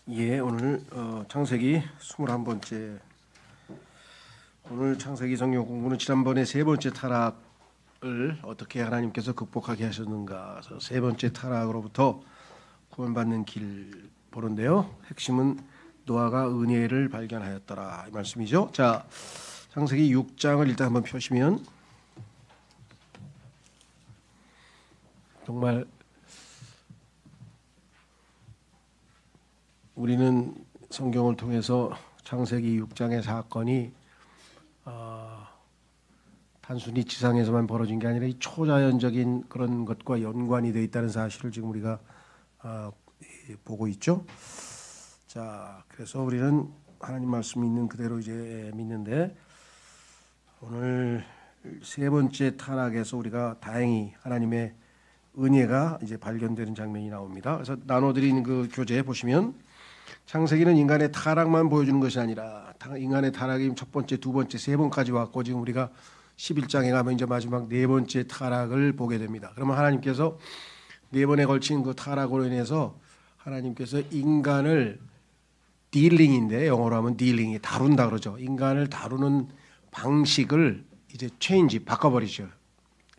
예, 오늘 창세기 21번째. 오늘 창세기 성경 공부는 지난번에 세 번째 타락을 어떻게 하나님께서 극복하게 하셨는가, 그래서 세 번째 타락으로부터 구원받는 길 보는데요. 핵심은 노아가 은혜를 발견하였더라, 이 말씀이죠. 자, 창세기 6장을 일단 한번 펴시면 정말 우리는 성경을 통해서 창세기 6장의 사건이 단순히 지상에서만 벌어진 게 아니라 이 초자연적인 그런 것과 연관이 되어 있다는 사실을 지금 우리가 보고 있죠. 자, 그래서 우리는 하나님 말씀이 있는 그대로 이제 믿는데, 오늘 세 번째 타락에서 우리가 다행히 하나님의 은혜가 이제 발견되는 장면이 나옵니다. 그래서 나눠드린 그 교재 보시면 창세기는 인간의 타락만 보여주는 것이 아니라 인간의 타락이 첫 번째, 두 번째, 세 번까지 왔고, 지금 우리가 11장에 가면 이제 마지막 네 번째 타락을 보게 됩니다. 그러면 하나님께서 네 번에 걸친 그 타락으로 인해서 하나님께서 인간을 딜링인데, 영어로 하면 딜링이 다룬다 그러죠. 인간을 다루는 방식을 이제 체인지, 바꿔버리죠.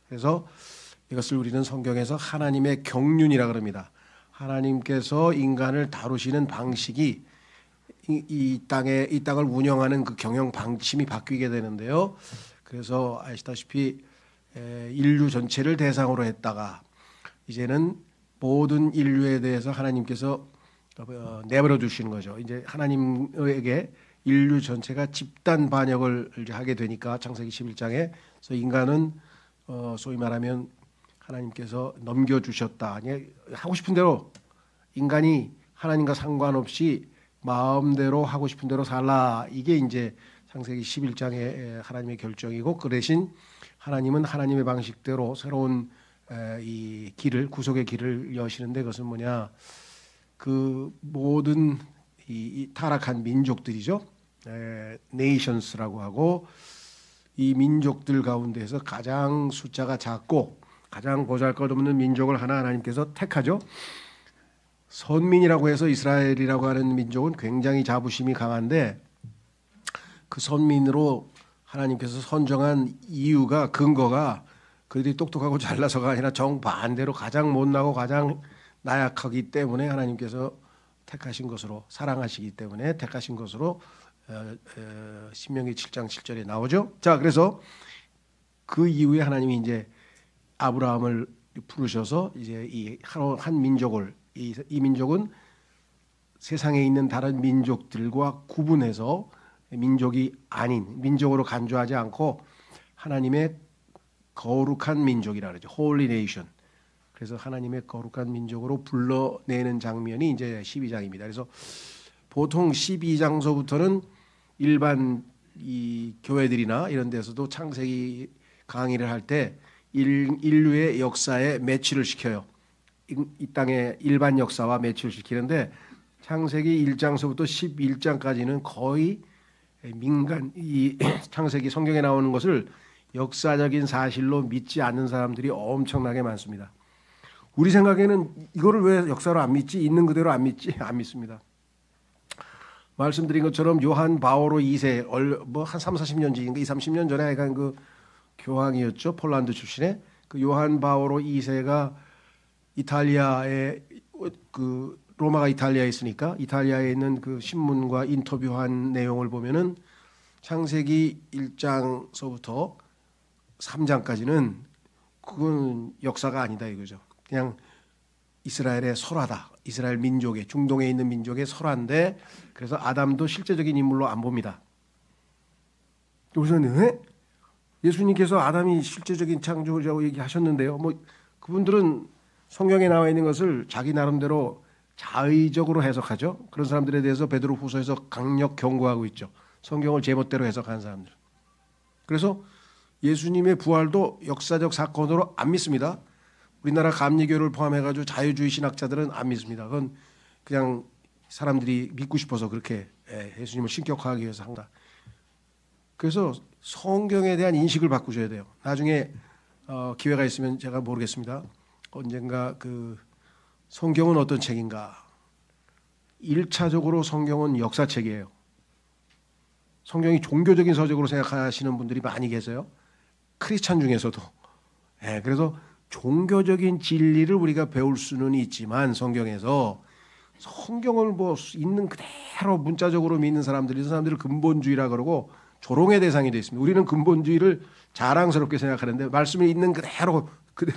그래서 이것을 우리는 성경에서 하나님의 경륜이라 그럽니다. 하나님께서 인간을 다루시는 방식이 이 땅을 운영하는 그 경영 방침이 바뀌게 되는데요. 그래서 아시다시피 인류 전체를 대상으로 했다가 이제는 모든 인류에 대해서 하나님께서 내버려 두시는 거죠. 이제 하나님에게 인류 전체가 집단 반역을 하게 되니까 창세기 11장에 그래서 인간은 소위 말하면 하나님께서 넘겨주셨다. 하고 싶은 대로 인간이 하나님과 상관없이 마음대로 하고 싶은 대로 살라. 이게 이제 창세기 11장의 하나님의 결정이고, 그 대신 하나님은 하나님의 방식대로 새로운 이 길을, 구속의 길을 여시는데, 그것은 뭐냐, 그 모든 이 타락한 민족들이죠. 네이션스라고 하고, 이 민족들 가운데서 가장 숫자가 작고 가장 보잘것없는 민족을 하나님께서 택하죠. 선민이라고 해서 이스라엘이라고 하는 민족은 굉장히 자부심이 강한데, 그 선민으로 하나님께서 선정한 이유가, 근거가 그들이 똑똑하고 잘나서가 아니라 정반대로 가장 못나고 가장 나약하기 때문에 하나님께서 택하신 것으로, 사랑하시기 때문에 택하신 것으로 신명기 7장 7절에 나오죠. 자, 그래서 그 이후에 하나님이 이제 아브라함을 부르셔서 이제 이 한 민족을, 이 민족은 세상에 있는 다른 민족들과 구분해서 민족이 아닌 민족으로 간주하지 않고 하나님의 거룩한 민족이라 그러죠. Holy Nation. 그래서 하나님의 거룩한 민족으로 불러내는 장면이 이제 12장입니다. 그래서 보통 12장서부터는 일반 이 교회들이나 이런 데서도 창세기 강의를 할 때 인류의 역사에 매치를 시켜요. 이 땅의 일반 역사와 매치를 시키는데, 창세기 1장서부터 11장까지는 거의 이 창세기 성경에 나오는 것을 역사적인 사실로 믿지 않는 사람들이 엄청나게 많습니다. 우리 생각에는 이거를 왜 역사로 안 믿지? 있는 그대로 안 믿지? 안 믿습니다. 말씀드린 것처럼 요한 바오로 2세, 한 3, 40년 전인가 2, 30년 전에 약간 그 교황이었죠. 폴란드 출신의 그 요한 바오로 2세가 이탈리아에, 그 로마가 이탈리아에 있으니까 이탈리아에 있는 그 신문과 인터뷰한 내용을 보면은 창세기 1장서부터 3장까지는 그건 역사가 아니다 이거죠. 그냥 이스라엘의 설화다. 이스라엘 민족의, 중동에 있는 민족의 설화인데, 그래서 아담도 실제적인 인물로 안 봅니다. 우선 예수님께서 아담이 실제적인 창조자라고 얘기하셨는데요. 뭐 그분들은 성경에 나와 있는 것을 자기 나름대로 자의적으로 해석하죠. 그런 사람들에 대해서 베드로후서에서 강력 경고하고 있죠. 성경을 제멋대로 해석하는 사람들. 그래서 예수님의 부활도 역사적 사건으로 안 믿습니다. 우리나라 감리교를 포함해가지고 자유주의 신학자들은 안 믿습니다. 그건 그냥 사람들이 믿고 싶어서 그렇게 예수님을 신격화하기 위해서 한다. 그래서 성경에 대한 인식을 바꾸셔야 돼요. 나중에 기회가 있으면 제가 모르겠습니다. 언젠가 그 성경은 어떤 책인가, 1차적으로 성경은 역사책이에요. 성경이 종교적인 서적으로 생각하시는 분들이 많이 계세요. 크리스찬 중에서도. 그래서 종교적인 진리를 우리가 배울 수는 있지만 성경에서 성경을 뭐 있는 그대로 문자적으로 믿는 사람들이 사람들을 근본주의라 그러고 조롱의 대상이 되어 있습니다. 우리는 근본주의를 자랑스럽게 생각하는데 말씀이 있는 그대로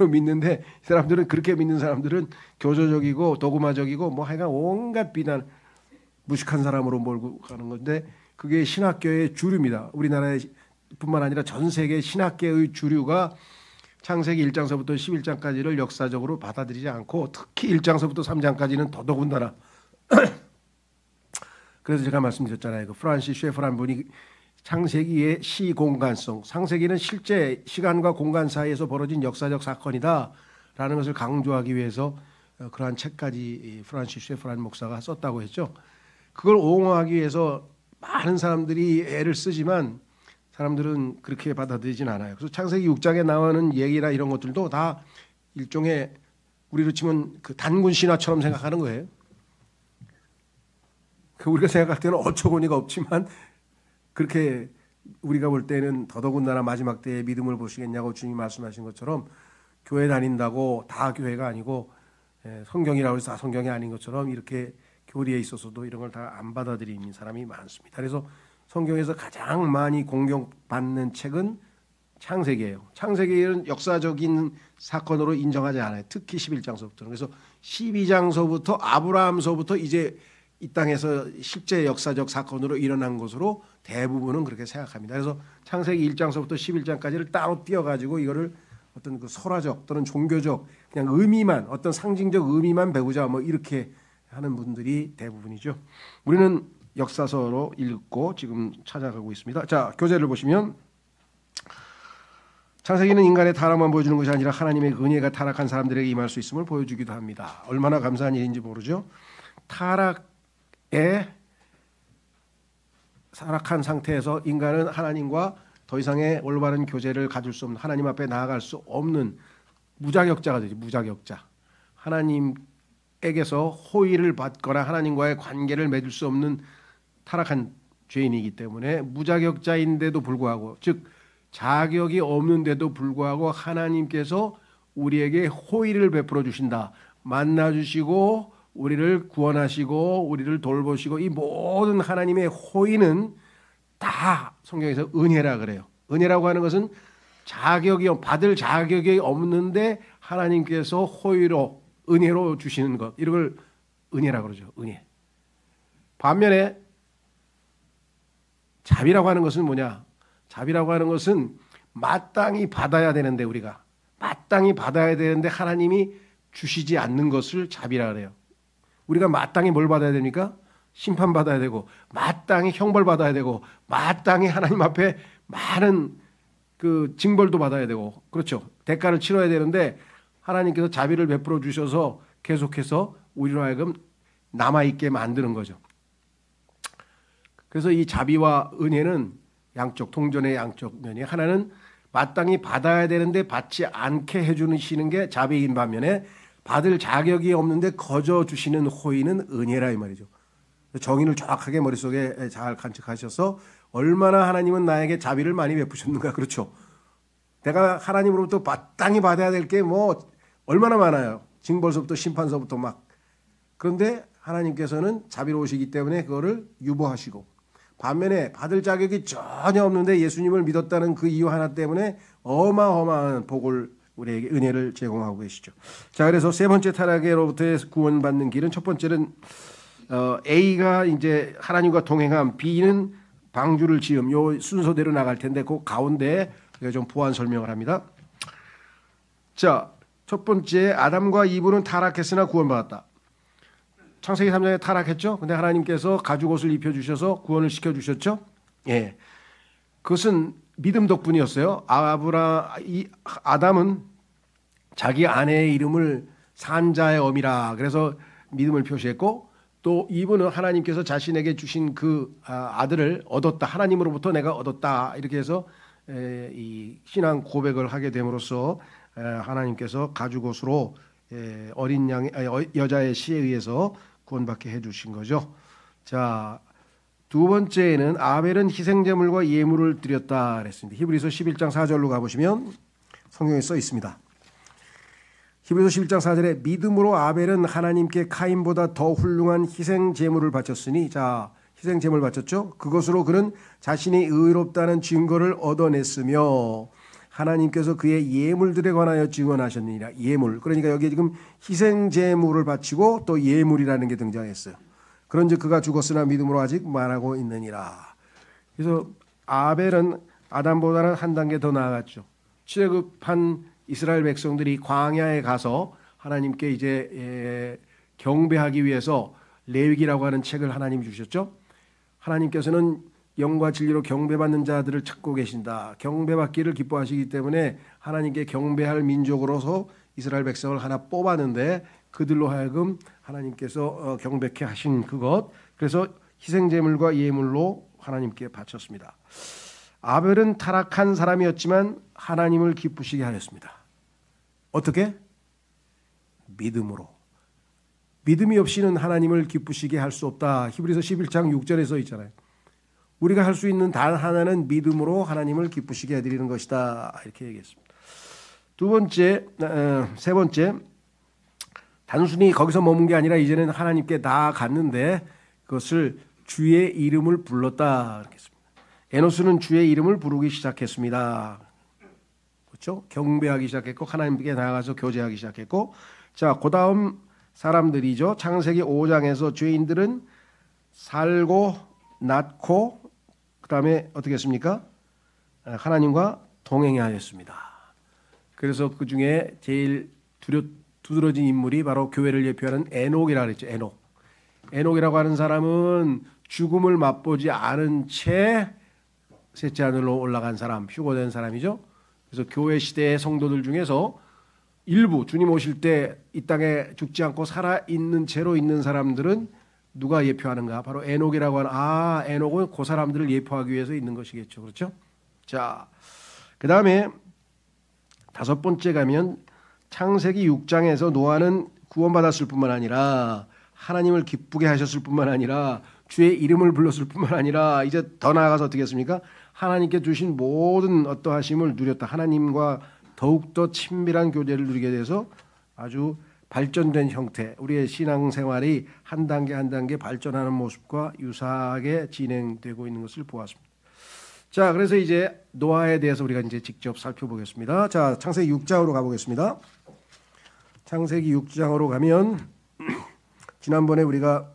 믿는데 이 사람들은 그렇게 믿는 사람들은 교조적이고 도구마적이고 뭐 하여간 온갖 비난 무식한 사람으로 몰고 가는 건데 그게 신학교의 주류입니다. 우리나라에 뿐만 아니라 전 세계 신학계의 주류가 창세기 1장서부터 11장까지를 역사적으로 받아들이지 않고 특히 1장서부터 3장까지는 더더군다나 그래서 제가 말씀드렸잖아요. 그 프란시스 쉐퍼란 분이 창세기의 시공간성, 창세기는 실제 시간과 공간 사이에서 벌어진 역사적 사건이다라는 것을 강조하기 위해서 그러한 책까지 프란시스 쉐퍼란 목사가 썼다고 했죠. 그걸 옹호하기 위해서 많은 사람들이 애를 쓰지만 사람들은 그렇게 받아들이진 않아요. 그래서 창세기 6장에 나오는 얘기나 이런 것들도 다 일종의 우리로 치면 그 단군 신화처럼 생각하는 거예요. 우리가 생각할 때는 어처구니가 없지만 그렇게 우리가 볼 때는 더더군다나 마지막 때에 믿음을 보시겠냐고 주님이 말씀하신 것처럼 교회 다닌다고 다 교회가 아니고 성경이라고 해서 다 성경이 아닌 것처럼 이렇게 교리에 있어서도 이런 걸 다 안 받아들이는 사람이 많습니다. 그래서 성경에서 가장 많이 공격받는 책은 창세기예요. 창세기는 역사적인 사건으로 인정하지 않아요. 특히 11장서부터는. 그래서 12장서부터 아브라함서부터 이제 이 땅에서 실제 역사적 사건으로 일어난 것으로 대부분은 그렇게 생각합니다. 그래서 창세기 1장서부터 11장까지를 따로 띄어가지고 이거를 어떤 그 설화적 또는 종교적 그냥 의미만 어떤 상징적 의미만 배우자 뭐 이렇게 하는 분들이 대부분이죠. 우리는 역사서로 읽고 지금 찾아가고 있습니다. 자, 교재를 보시면 창세기는 인간의 타락만 보여주는 것이 아니라 하나님의 은혜가 타락한 사람들에게 임할 수 있음을 보여주기도 합니다. 얼마나 감사한 일인지 모르죠. 타락한 상태에서 인간은 하나님과 더 이상의 올바른 교제를 가질 수 없는 하나님 앞에 나아갈 수 없는 무자격자가 되죠. 무자격자. 하나님에게서 호의를 받거나 하나님과의 관계를 맺을 수 없는 타락한 죄인이기 때문에 무자격자인데도 불구하고 즉 자격이 없는데도 불구하고 하나님께서 우리에게 호의를 베풀어 주신다. 만나 주시고 우리를 구원하시고 우리를 돌보시고 이 모든 하나님의 호의는 다 성경에서 은혜라 그래요. 은혜라고 하는 것은 받을 자격이 없는데 하나님께서 호의로 은혜로 주시는 것 이걸 은혜라 그러죠. 은혜. 반면에 자비라고 하는 것은 뭐냐? 자비라고 하는 것은 마땅히 받아야 되는데 우리가 마땅히 받아야 되는데 하나님이 주시지 않는 것을 자비라 그래요. 우리가 마땅히 뭘 받아야 됩니까? 심판받아야 되고 마땅히 형벌받아야 되고 마땅히 하나님 앞에 많은 그 징벌도 받아야 되고 그렇죠. 대가를 치러야 되는데 하나님께서 자비를 베풀어 주셔서 계속해서 우리로 하여금 남아있게 만드는 거죠. 그래서 이 자비와 은혜는 양쪽 동전의 양쪽 면이 하나는 마땅히 받아야 되는데 받지 않게 해주시는 게 자비인 반면에 받을 자격이 없는데 거저 주시는 호의는 은혜라 이 말이죠. 정의를 정확하게 머릿속에 잘 간직하셔서 얼마나 하나님은 나에게 자비를 많이 베푸셨는가. 그렇죠. 내가 하나님으로부터 마땅히 받아야 될 게 뭐 얼마나 많아요. 징벌서부터 심판서부터 막. 그런데 하나님께서는 자비로우시기 때문에 그거를 유보하시고 반면에 받을 자격이 전혀 없는데 예수님을 믿었다는 그 이유 하나 때문에 어마어마한 복을 우리에게 은혜를 제공하고 계시죠. 자, 그래서 세 번째 타락으로부터의 구원받는 길은 첫 번째는 A가 이제 하나님과 동행함, B는 방주를 지음, 요 순서대로 나갈 텐데 그 가운데 좀 보완 설명을 합니다. 자, 첫 번째 아담과 이브는 타락했으나 구원받았다. 창세기 3장에 타락했죠. 근데 하나님께서 가죽옷을 입혀주셔서 구원을 시켜주셨죠. 예, 그것은 믿음 덕분이었어요. 아담은 자기 아내의 이름을 산자의 어미라 그래서 믿음을 표시했고 또 이브는 하나님께서 자신에게 주신 그 아들을 얻었다. 하나님으로부터 내가 얻었다. 이렇게 해서 이 신앙 고백을 하게 됨으로써 하나님께서 가죽옷으로 어린 여자의 시에 의해서 구원받게 해주신 거죠. 자, 두 번째는 아벨은 희생제물과 예물을 드렸다 그랬습니다. 히브리서 11장 4절로 가보시면 성경에 써 있습니다. 히브리서 11장 4절에 믿음으로 아벨은 하나님께 카인보다 더 훌륭한 희생제물을 바쳤으니, 자, 희생제물 바쳤죠. 그것으로 그는 자신이 의롭다는 증거를 얻어냈으며 하나님께서 그의 예물들에 관하여 증언하셨느니라. 예물. 그러니까 여기에 지금 희생제물을 바치고 또 예물이라는 게 등장했어요. 그런즉 그가 죽었으나 믿음으로 아직 말하고 있느니라. 그래서 아벨은 아담보다는 한 단계 더 나아갔죠. 출애굽한 이스라엘 백성들이 광야에 가서 하나님께 이제 경배하기 위해서 레위기라고 하는 책을 하나님이 주셨죠. 하나님께서는 영과 진리로 경배받는 자들을 찾고 계신다. 경배받기를 기뻐하시기 때문에 하나님께 경배할 민족으로서 이스라엘 백성을 하나 뽑았는데 그들로 하여금 하나님께서 경배케 하신 그것, 그래서 희생제물과 예물로 하나님께 바쳤습니다. 아벨은 타락한 사람이었지만 하나님을 기쁘시게 하였습니다. 어떻게? 믿음으로. 믿음이 없이는 하나님을 기쁘시게 할 수 없다. 히브리서 11장 6절에 써 있잖아요. 우리가 할 수 있는 단 하나는 믿음으로 하나님을 기쁘시게 해드리는 것이다. 이렇게 얘기했습니다. 세 번째, 단순히 거기서 머문 게 아니라 이제는 하나님께 나아갔는데 그것을 주의 이름을 불렀다. 이렇게 했습니다. 에노스는 주의 이름을 부르기 시작했습니다. 그렇죠? 경배하기 시작했고 하나님께 나아가서 교제하기 시작했고, 자, 그 다음 사람들이죠. 창세기 5장에서 죄인들은 살고 낳고 그 다음에 어떻게 했습니까? 하나님과 동행하였습니다. 그래서 그 중에 제일 두드러진 인물이 바로 교회를 예표하는 에녹이라고 그랬죠. 에녹이라고 하는 사람은 죽음을 맛보지 않은 채 셋째 하늘로 올라간 사람, 휴거된 사람이죠. 그래서 교회 시대의 성도들 중에서 일부 주님 오실 때 이 땅에 죽지 않고 살아있는 채로 있는 사람들은 누가 예표하는가? 바로 에녹이라고 하는, 에녹은 그 사람들을 예표하기 위해서 있는 것이겠죠. 그렇죠? 자, 그 다음에 다섯 번째 가면 창세기 6장에서 노아는 구원받았을 뿐만 아니라 하나님을 기쁘게 하셨을 뿐만 아니라 주의 이름을 불렀을 뿐만 아니라 이제 더 나아가서 어떻게 했습니까? 하나님께 주신 모든 어떠하심을 누렸다. 하나님과 더욱더 친밀한 교제를 누리게 돼서 아주 발전된 형태, 우리의 신앙생활이 한 단계 한 단계 발전하는 모습과 유사하게 진행되고 있는 것을 보았습니다. 자, 그래서 이제 노아에 대해서 우리가 이제 직접 살펴보겠습니다. 자, 창세기 6장으로 가보겠습니다. 창세기 6장으로 가면 지난번에 우리가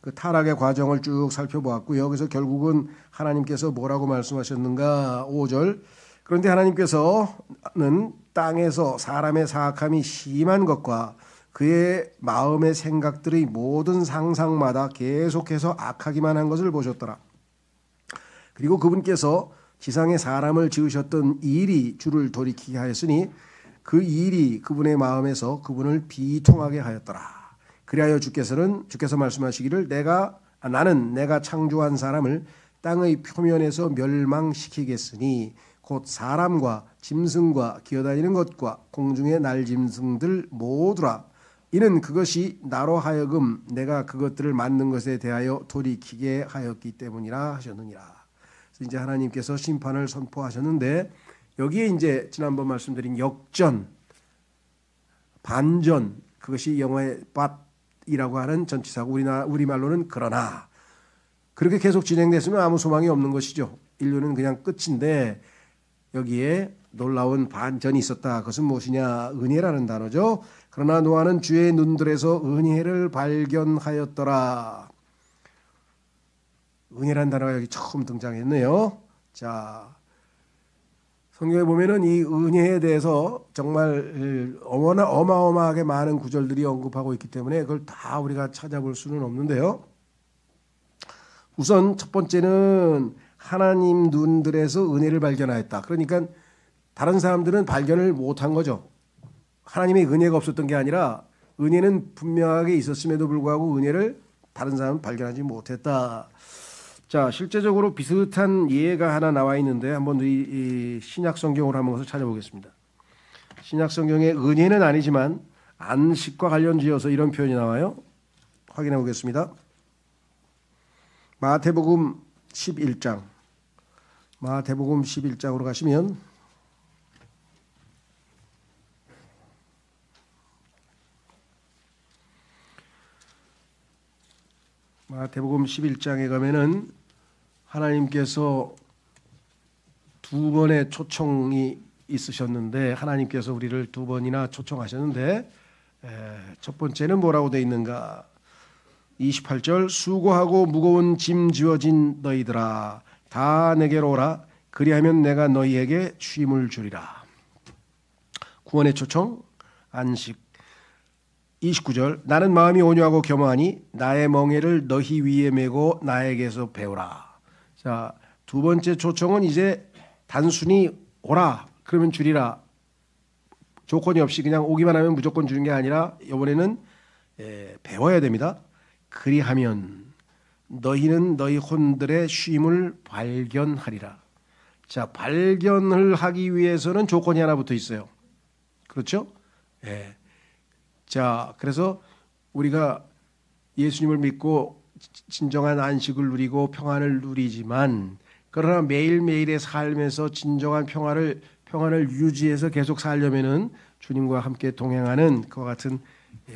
그 타락의 과정을 쭉 살펴보았고요. 그래서 결국은 하나님께서 뭐라고 말씀하셨는가? 5절. 그런데 하나님께서는 땅에서 사람의 사악함이 심한 것과 그의 마음의 생각들의 모든 상상마다 계속해서 악하기만 한 것을 보셨더라. 그리고 그분께서 지상에 사람을 지으셨던 일이 주를 돌이키게 하였으니 그 일이 그분의 마음에서 그분을 비통하게 하였더라. 그리하여 주께서 말씀하시기를 나는 내가 창조한 사람을 땅의 표면에서 멸망시키겠으니 곧 사람과 짐승과 기어다니는 것과 공중의 날짐승들 모두라. 이는 그것이 나로 하여금 내가 그것들을 만든 것에 대하여 돌이키게 하였기 때문이라 하셨느니라. 그래서 이제 하나님께서 심판을 선포하셨는데 여기에 이제 지난번 말씀드린 역전, 반전, 그것이 영어의 but이라고 하는 전치사고 우리말로는 그러나, 그렇게 계속 진행됐으면 아무 소망이 없는 것이죠. 인류는 그냥 끝인데 여기에 놀라운 반전이 있었다. 그것은 무엇이냐? 은혜라는 단어죠. 그러나 노아는 주의 눈들에서 은혜를 발견하였더라. 은혜라는 단어가 여기 처음 등장했네요. 자, 성경에 보면은 이 은혜에 대해서 정말 어마어마하게 많은 구절들이 언급하고 있기 때문에 그걸 다 우리가 찾아볼 수는 없는데요. 우선 첫 번째는 하나님 눈들에서 은혜를 발견하였다. 그러니까 다른 사람들은 발견을 못한 거죠. 하나님의 은혜가 없었던 게 아니라 은혜는 분명하게 있었음에도 불구하고 은혜를 다른 사람은 발견하지 못했다. 자, 실제적으로 비슷한 예가 하나 나와 있는데 한번 이 신약 성경으로 한번 것을 찾아보겠습니다. 신약 성경에 은혜는 아니지만 안식과 관련지어서 이런 표현이 나와요. 확인해 보겠습니다. 마태복음 11장. 마태복음 11장으로 가시면 마태복음 11장에 가면은 하나님께서 두 번의 초청이 있으셨는데 하나님께서 우리를 두 번이나 초청하셨는데 첫 번째는 뭐라고 되어 있는가? 28절 수고하고 무거운 짐 지어진 너희들아 다 내게로 오라 그리하면 내가 너희에게 쉼을 주리라. 구원의 초청 안식. 29절 나는 마음이 온유하고 겸허하니 나의 멍에를 너희 위에 메고 나에게서 배우라. 자, 두 번째 초청은 이제 단순히 오라 그러면 주리라 조건이 없이 그냥 오기만 하면 무조건 주는 게 아니라 이번에는 배워야 됩니다. 그리하면 너희는 너희 혼들의 쉼을 발견하리라. 자, 발견을 하기 위해서는 조건이 하나 붙어 있어요. 그렇죠? 예. 자, 그래서 우리가 예수님을 믿고 진정한 안식을 누리고 평안을 누리지만 그러나 매일매일의 삶에서 진정한 평안을 유지해서 계속 살려면은 주님과 함께 동행하는 그와 같은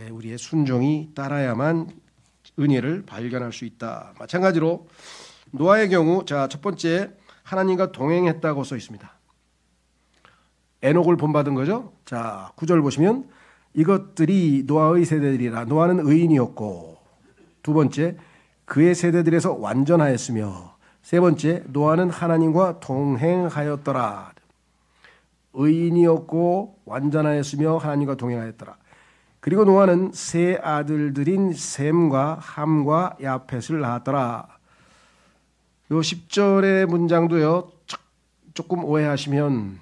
우리의 순종이 따라야만 은혜를 발견할 수 있다. 마찬가지로 노아의 경우 자, 첫 번째 하나님과 동행했다고 써 있습니다. 에녹을 본받은 거죠. 자, 9절 보시면 이것들이 노아의 세대들이라. 노아는 의인이었고 두 번째 그의 세대들에서 완전하였으며 세 번째 노아는 하나님과 동행하였더라. 의인이었고 완전하였으며 하나님과 동행하였더라. 그리고 노아는 세 아들들인 셈과 함과 야펫을 낳았더라. 요 10절의 문장도요. 조금 오해하시면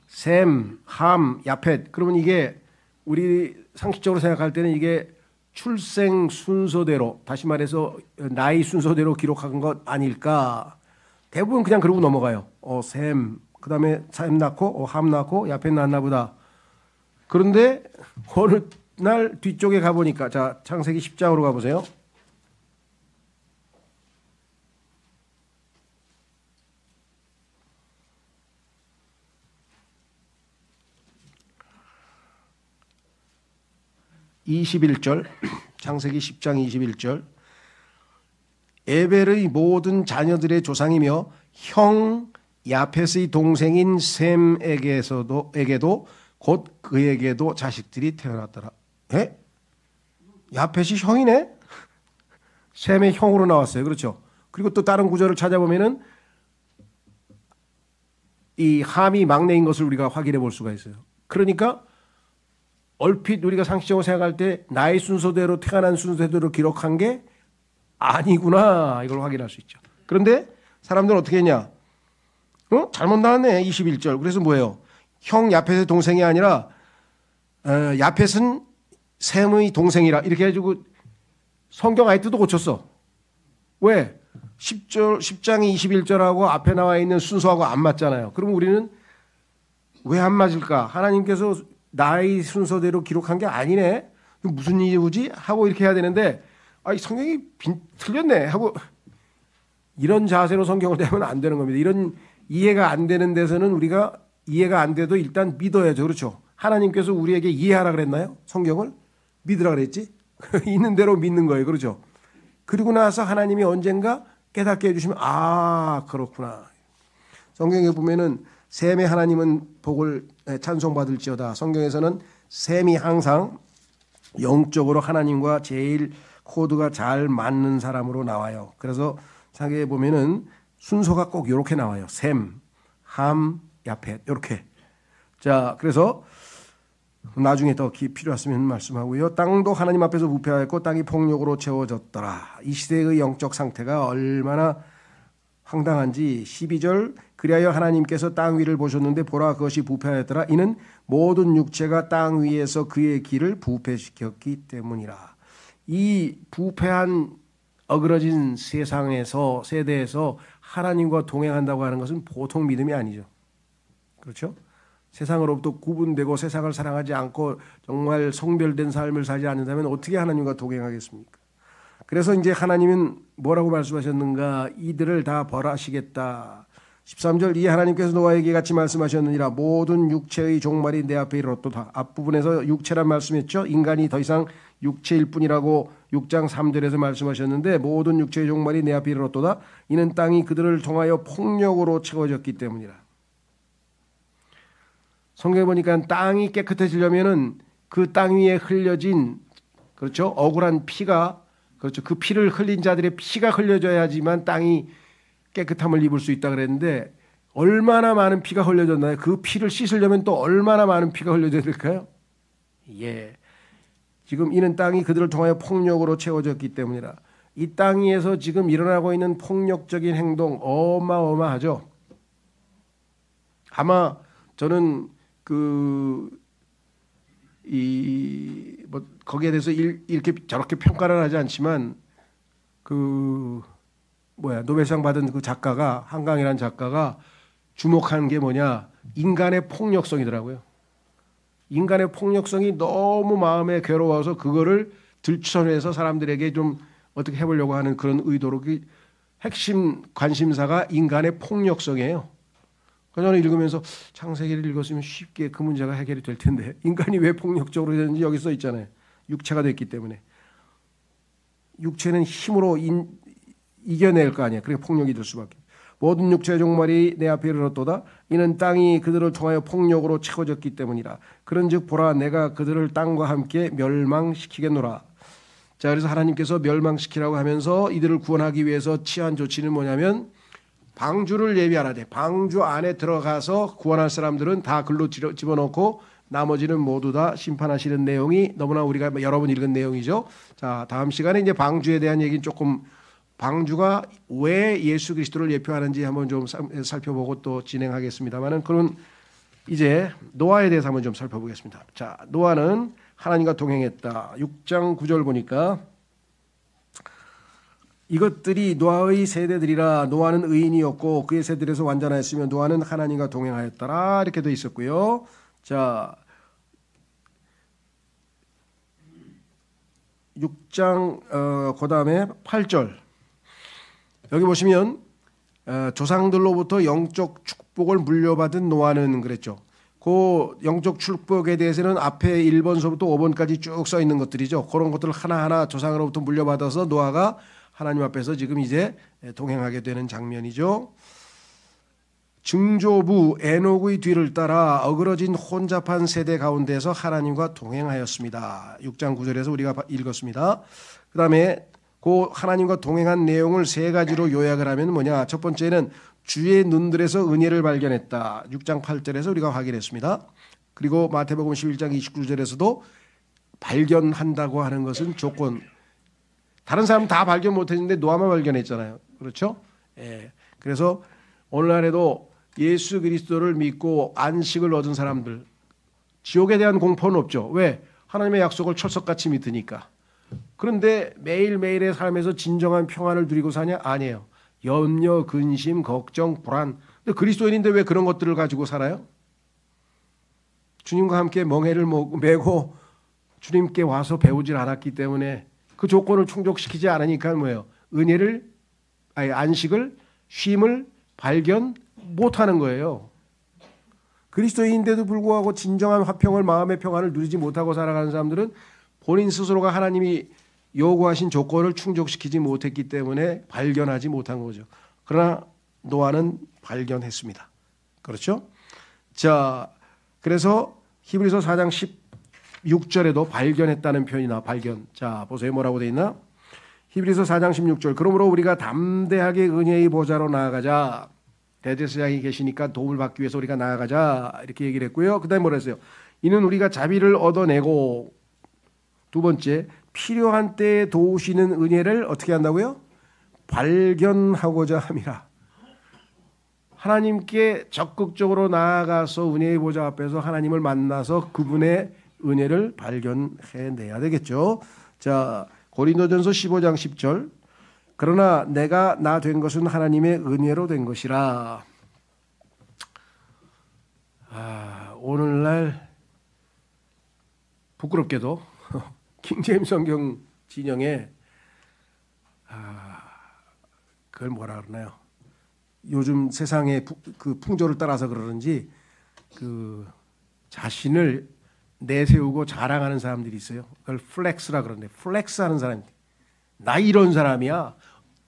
셈, 함, 야펫 그러면 이게 우리 상식적으로 생각할 때는 이게 출생 순서대로 다시 말해서 나이 순서대로 기록한 것 아닐까. 대부분 그냥 그러고 넘어가요. 셈, 그 다음에 셈 낳고 함 낳고 야펫 낳았나 보다. 그런데 어느 날 뒤쪽에 가보니까 자 창세기 10장으로 가보세요. (21절) 창세기 10장 21절 에벨의 모든 자녀들의 조상이며 형 야펫의 동생인 셈에게도 곧 그에게도 자식들이 태어났더라. 에? 야펫이 형이네? 셈의 형으로 나왔어요. 그렇죠? 그리고 또 다른 구절을 찾아보면은 이 함이 막내인 것을 우리가 확인해 볼 수가 있어요. 그러니까 얼핏 우리가 상식적으로 생각할 때 나의 순서대로 태어난 순서대로 기록한 게 아니구나 이걸 확인할 수 있죠. 그런데 사람들은 어떻게 했냐? 잘못 나왔네. 21절. 그래서 뭐예요? 형 야펫의 동생이 아니라 야펫은 셈의 동생이라 이렇게 해가지고 성경 아예 뜻도 고쳤어. 왜? 10장이 21절하고 앞에 나와 있는 순서하고 안 맞잖아요. 그럼 우리는 왜 안 맞을까? 하나님께서 나의 순서대로 기록한 게 아니네. 무슨 이유지? 하고 이렇게 해야 되는데 성경이 틀렸네 하고 이런 자세로 성경을 대면 안 되는 겁니다. 이런 이해가 안 되는 데서는 우리가 이해가 안 돼도 일단 믿어야죠. 그렇죠? 하나님께서 우리에게 이해하라 그랬나요? 성경을? 믿으라 그랬지? 있는 대로 믿는 거예요. 그렇죠? 그리고 나서 하나님이 언젠가 깨닫게 해주시면 그렇구나. 성경에 보면은 셈의 하나님은 복을 찬송받을지어다. 성경에서는 셈이 항상 영적으로 하나님과 제일 코드가 잘 맞는 사람으로 나와요. 그래서 상계에 보면은 순서가 꼭 이렇게 나와요. 셈, 함, 야펫 이렇게. 자, 그래서 나중에 더 필요하시면 말씀하고요. 땅도 하나님 앞에서 부패하였고 땅이 폭력으로 채워졌더라. 이 시대의 영적 상태가 얼마나 황당한지 12절 그리하여 하나님께서 땅 위를 보셨는데 보라 그것이 부패하였더라. 이는 모든 육체가 땅 위에서 그의 길을 부패시켰기 때문이라. 이 부패한 어그러진 세대에서 하나님과 동행한다고 하는 것은 보통 믿음이 아니죠. 그렇죠? 세상으로부터 구분되고 세상을 사랑하지 않고 정말 성별된 삶을 살지 않는다면 어떻게 하나님과 동행하겠습니까? 그래서 이제 하나님은 뭐라고 말씀하셨는가? 이들을 다 벌하시겠다. 13절 이 하나님께서 노아에게 같이 말씀하셨느니라 모든 육체의 종말이 내 앞에 이르렀도다. 앞부분에서 육체란 말씀했죠. 인간이 더 이상 육체일 뿐이라고 6장 3절에서 말씀하셨는데 모든 육체의 종말이 내 앞에 이르렀도다. 이는 땅이 그들을 통하여 폭력으로 채워졌기 때문이라. 성경에 보니까 땅이 깨끗해지려면은 그 땅 위에 흘려진 그렇죠 억울한 피가 그렇죠 그 피를 흘린 자들의 피가 흘려져야지만 땅이 깨끗함을 입을 수 있다 그랬는데 얼마나 많은 피가 흘려졌나요? 그 피를 씻으려면 또 얼마나 많은 피가 흘려져야 될까요? 예, 지금 이는 땅이 그들을 통하여 폭력으로 채워졌기 때문이라. 이 땅 위에서 지금 일어나고 있는 폭력적인 행동 어마어마하죠. 아마 저는 거기에 대해서 이렇게 저렇게 평가를 하지 않지만 노벨상 받은 그 작가가 한강이라는 작가가 주목한 게 뭐냐 인간의 폭력성이더라고요. 인간의 폭력성이 너무 마음에 괴로워서 그거를 들춰내서 사람들에게 좀 어떻게 해보려고 하는 그런 의도로 그 핵심 관심사가 인간의 폭력성이에요. 그래서 저는 읽으면서 창세기를 읽었으면 쉽게 그 문제가 해결이 될 텐데 인간이 왜 폭력적으로 되는지 여기 써 있잖아요. 육체가 됐기 때문에. 육체는 힘으로 이겨낼 거 아니에요. 그러니까 폭력이 될 수밖에. 모든 육체의 종말이 내 앞에 이르렀도다. 이는 땅이 그들을 통하여 폭력으로 채워졌기 때문이라. 그런즉 보라 내가 그들을 땅과 함께 멸망시키겠노라. 자, 그래서 하나님께서 멸망시키라고 하면서 이들을 구원하기 위해서 취한 조치는 뭐냐면 방주를 예비하라되 방주 안에 들어가서 구원할 사람들은 다 글로 집어넣고 나머지는 모두 다 심판하시는 내용이 너무나 우리가 여러 번 읽은 내용이죠. 자, 다음 시간에 이제 방주에 대한 얘기는 조금 방주가 왜 예수 그리스도를 예표하는지 한번 좀 살펴보고 또 진행하겠습니다만은 그런 이제 노아에 대해서 한번 좀 살펴보겠습니다. 자, 노아는 하나님과 동행했다. 6장 9절 보니까 이것들이 노아의 세대들이라 노아는 의인이었고 그의 세대들에서 완전하였으며 노아는 하나님과 동행하였더라 이렇게 돼 있었고요. 자, 6장 그 다음에 8절 여기 보시면 조상들로부터 영적 축복을 물려받은 노아는 그랬죠. 그 영적 축복에 대해서는 앞에 1번서부터 5번까지 쭉 써 있는 것들이죠. 그런 것들을 하나하나 조상으로부터 물려받아서 노아가 하나님 앞에서 지금 이제 동행하게 되는 장면이죠. 증조부 에녹의 뒤를 따라 어그러진 혼잡한 세대 가운데서 하나님과 동행하였습니다. 6장 9절에서 우리가 읽었습니다. 그 다음에 그 하나님과 동행한 내용을 세 가지로 요약을 하면 뭐냐. 첫 번째는 주의 눈들에서 은혜를 발견했다. 6장 8절에서 우리가 확인했습니다. 그리고 마태복음 11장 29절에서도 발견한다고 하는 것은 조건. 다른 사람 다 발견 못했는데 노아만 발견했잖아요. 그렇죠? 예. 그래서 오늘날에도 예수 그리스도를 믿고 안식을 얻은 사람들 지옥에 대한 공포는 없죠. 왜? 하나님의 약속을 철석같이 믿으니까. 그런데 매일매일의 삶에서 진정한 평안을 누리고 사냐? 아니에요. 염려, 근심, 걱정, 불안. 근데 그리스도인인데 왜 그런 것들을 가지고 살아요? 주님과 함께 멍에를 메고 주님께 와서 배우질 않았기 때문에 그 조건을 충족시키지 않으니까 뭐예요? 안식을, 쉼을 발견 못하는 거예요. 그리스도인인데도 불구하고 진정한 화평을 마음의 평안을 누리지 못하고 살아가는 사람들은 본인 스스로가 하나님이 요구하신 조건을 충족시키지 못했기 때문에 발견하지 못한 거죠. 그러나 노아는 발견했습니다. 그렇죠? 자, 그래서 히브리서 4장 16절에도 발견했다는 표현이 나와. 발견. 자, 보세요. 뭐라고 돼 있나? 히브리서 4장 16절. 그러므로 우리가 담대하게 은혜의 보좌로 나아가자. 대제사장이 계시니까 도움을 받기 위해서 우리가 나아가자. 이렇게 얘기를 했고요. 그 다음에 뭐라 했어요? 이는 우리가 자비를 얻어내고 두 번째 필요한 때에 도우시는 은혜를 어떻게 한다고요? 발견하고자 함이라. 하나님께 적극적으로 나아가서 은혜의 보좌 앞에서 하나님을 만나서 그분의 은혜를 발견해내야 되겠죠. 자, 고린도전서 15장 10절. 그러나 내가 나 된 것은 하나님의 은혜로 된 것이라. 오늘날 부끄럽게도 킹제임스 성경 진영에 그걸 뭐라 그러나요? 요즘 세상의 그 풍조를 따라서 그러는지 그 자신을 내세우고 자랑하는 사람들이 있어요. 그걸 플렉스라 그러는데 플렉스하는 사람이 나 이런 사람이야.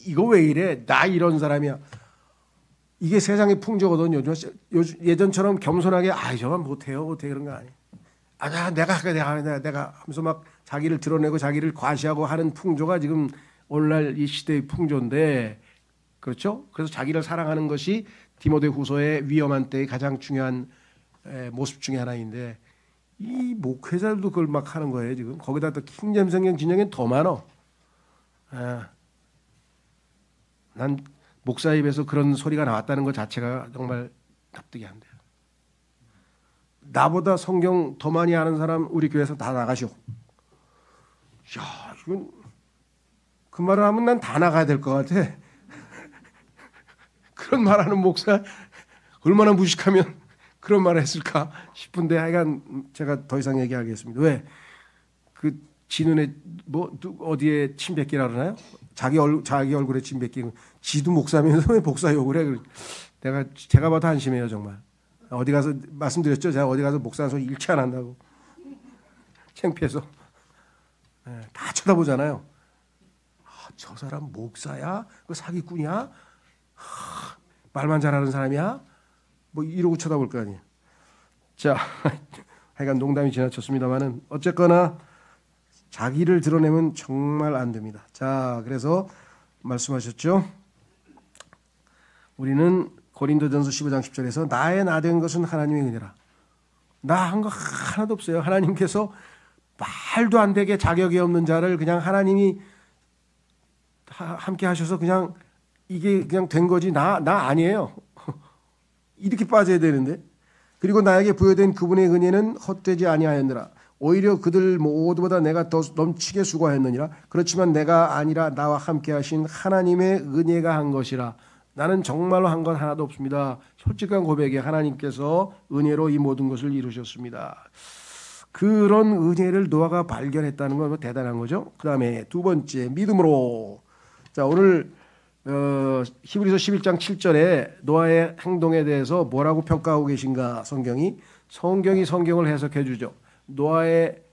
이거 왜 이래? 나 이런 사람이야. 이게 세상의 풍조거든요. 예전처럼 겸손하게 저건 못해요 그런 거 아니에요. 내가 하면서 막 자기를 드러내고 자기를 과시하고 하는 풍조가 지금 오늘날 이 시대의 풍조인데, 그렇죠? 그래서 자기를 사랑하는 것이 디모데후서의 위험한 때의 가장 중요한 모습 중에 하나인데, 이 목회자들도 그걸 막 하는 거예요 지금. 거기다 또 킹제임스 성경 진영엔 더 많어. 난 목사 입에서 그런 소리가 나왔다는 것 자체가 정말 납득이 안 돼요. 나보다 성경 더 많이 아는 사람 우리 교회에서 다 나가시오. 이건 그 말을 하면 난 다 나가야 될 것 같아. 그런 말하는 목사 얼마나 무식하면 그런 말을 했을까 싶은데, 하여간 제가 더 이상 얘기하겠습니다. 왜? 그 지 눈에 어디에 침 뱉기라 그러나요? 자기 얼굴에 침 뱉기. 지도 목사면서 왜 목사 욕을 해? 제가 봐도 한심해요 정말. 어디 가서 말씀드렸죠. 제가 어디 가서 목사 소리 일치 안 한다고. 창피해서. 다 쳐다보잖아요. 저 사람 목사야? 그 사기꾼이야? 말만 잘하는 사람이야? 뭐 이러고 쳐다볼 거 아니에요. 자, 하여간 농담이 지나쳤습니다만은 어쨌거나 자기를 드러내면 정말 안 됩니다. 자, 그래서 말씀하셨죠. 우리는 고린도전서 15장 10절에서 나의 나된 것은 하나님의 은혜라. 나 한 거 하나도 없어요. 하나님께서 말도 안 되게 자격이 없는 자를 그냥 하나님이 함께 하셔서 그냥 이게 그냥 된 거지. 나 아니에요. 이렇게 빠져야 되는데. 그리고 나에게 부여된 그분의 은혜는 헛되지 아니하였느라. 오히려 그들 모두보다 내가 더 넘치게 수고하였느니라. 그렇지만 내가 아니라 나와 함께 하신 하나님의 은혜가 한 것이라. 나는 정말로 한 건 하나도 없습니다. 솔직한 고백에 하나님께서 은혜로 이 모든 것을 이루셨습니다. 그런 은혜를 노아가 발견했다는 건 대단한 거죠. 그 다음에 두 번째, 믿음으로. 자, 오늘 히브리서 11장 7절에 노아의 행동에 대해서 뭐라고 평가하고 계신가? 성경이 성경을 해석해 주죠. 노아의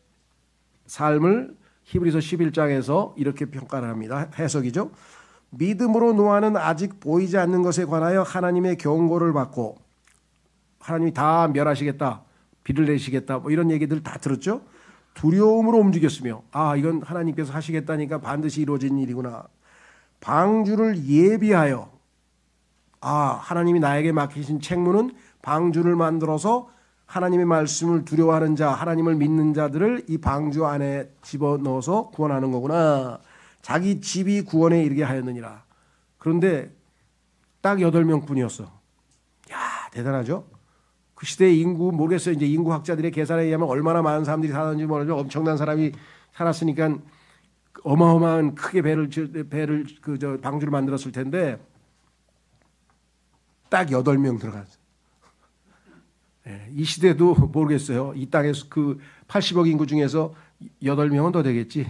삶을 히브리서 11장에서 이렇게 평가를 합니다. 해석이죠. 믿음으로 노아는 아직 보이지 않는 것에 관하여 하나님의 경고를 받고, 하나님이 다 멸하시겠다, 비를 내시겠다, 뭐 이런 얘기들 다 들었죠. 두려움으로 움직였으며, 이건 하나님께서 하시겠다니까 반드시 이루어진 일이구나. 방주를 예비하여, 하나님이 나에게 맡기신 책무는 방주를 만들어서 하나님의 말씀을 두려워하는 자, 하나님을 믿는 자들을 이 방주 안에 집어넣어서 구원하는 거구나. 자기 집이 구원에 이르게 하였느니라. 그런데 딱 8명뿐이었어. 대단하죠? 그 시대의 인구, 모르겠어요. 이제 인구학자들의 계산에 의하면 얼마나 많은 사람들이 사는지 모르죠. 엄청난 사람이 살았으니까 어마어마한 크게 방주를 만들었을 텐데 딱 8명 들어갔어요. 이 시대도 모르겠어요. 이 땅에서 그 80억 인구 중에서 8명은 더 되겠지.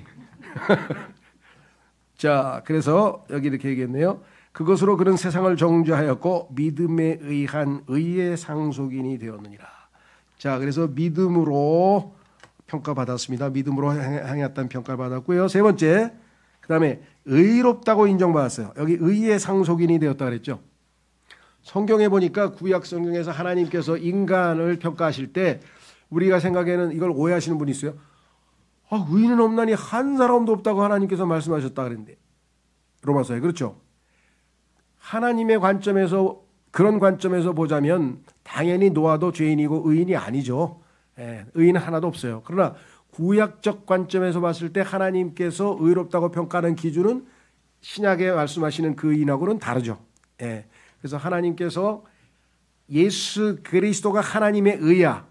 자, 그래서 여기 이렇게 얘기했네요. 그것으로 그는 세상을 정죄하였고 믿음에 의한 의의 상속인이 되었느니라. 자, 그래서 믿음으로 평가받았습니다. 믿음으로 행했다는 평가를 받았고요. 세 번째, 그 다음에 의롭다고 인정받았어요. 여기 의의 상속인이 되었다 그랬죠. 성경에 보니까 구약 성경에서 하나님께서 인간을 평가하실 때 우리가 생각에는 이걸 오해하시는 분이 있어요. 의인은 없나니 한 사람도 없다고 하나님께서 말씀하셨다 그랬는데, 로마서에 그렇죠. 하나님의 관점에서, 그런 관점에서 보자면 당연히 노아도 죄인이고 의인이 아니죠. 의인은 하나도 없어요. 그러나 구약적 관점에서 봤을 때 하나님께서 의롭다고 평가하는 기준은 신약에 말씀하시는 그 의인하고는 다르죠. 그래서 하나님께서 예수 그리스도가 하나님의 의야,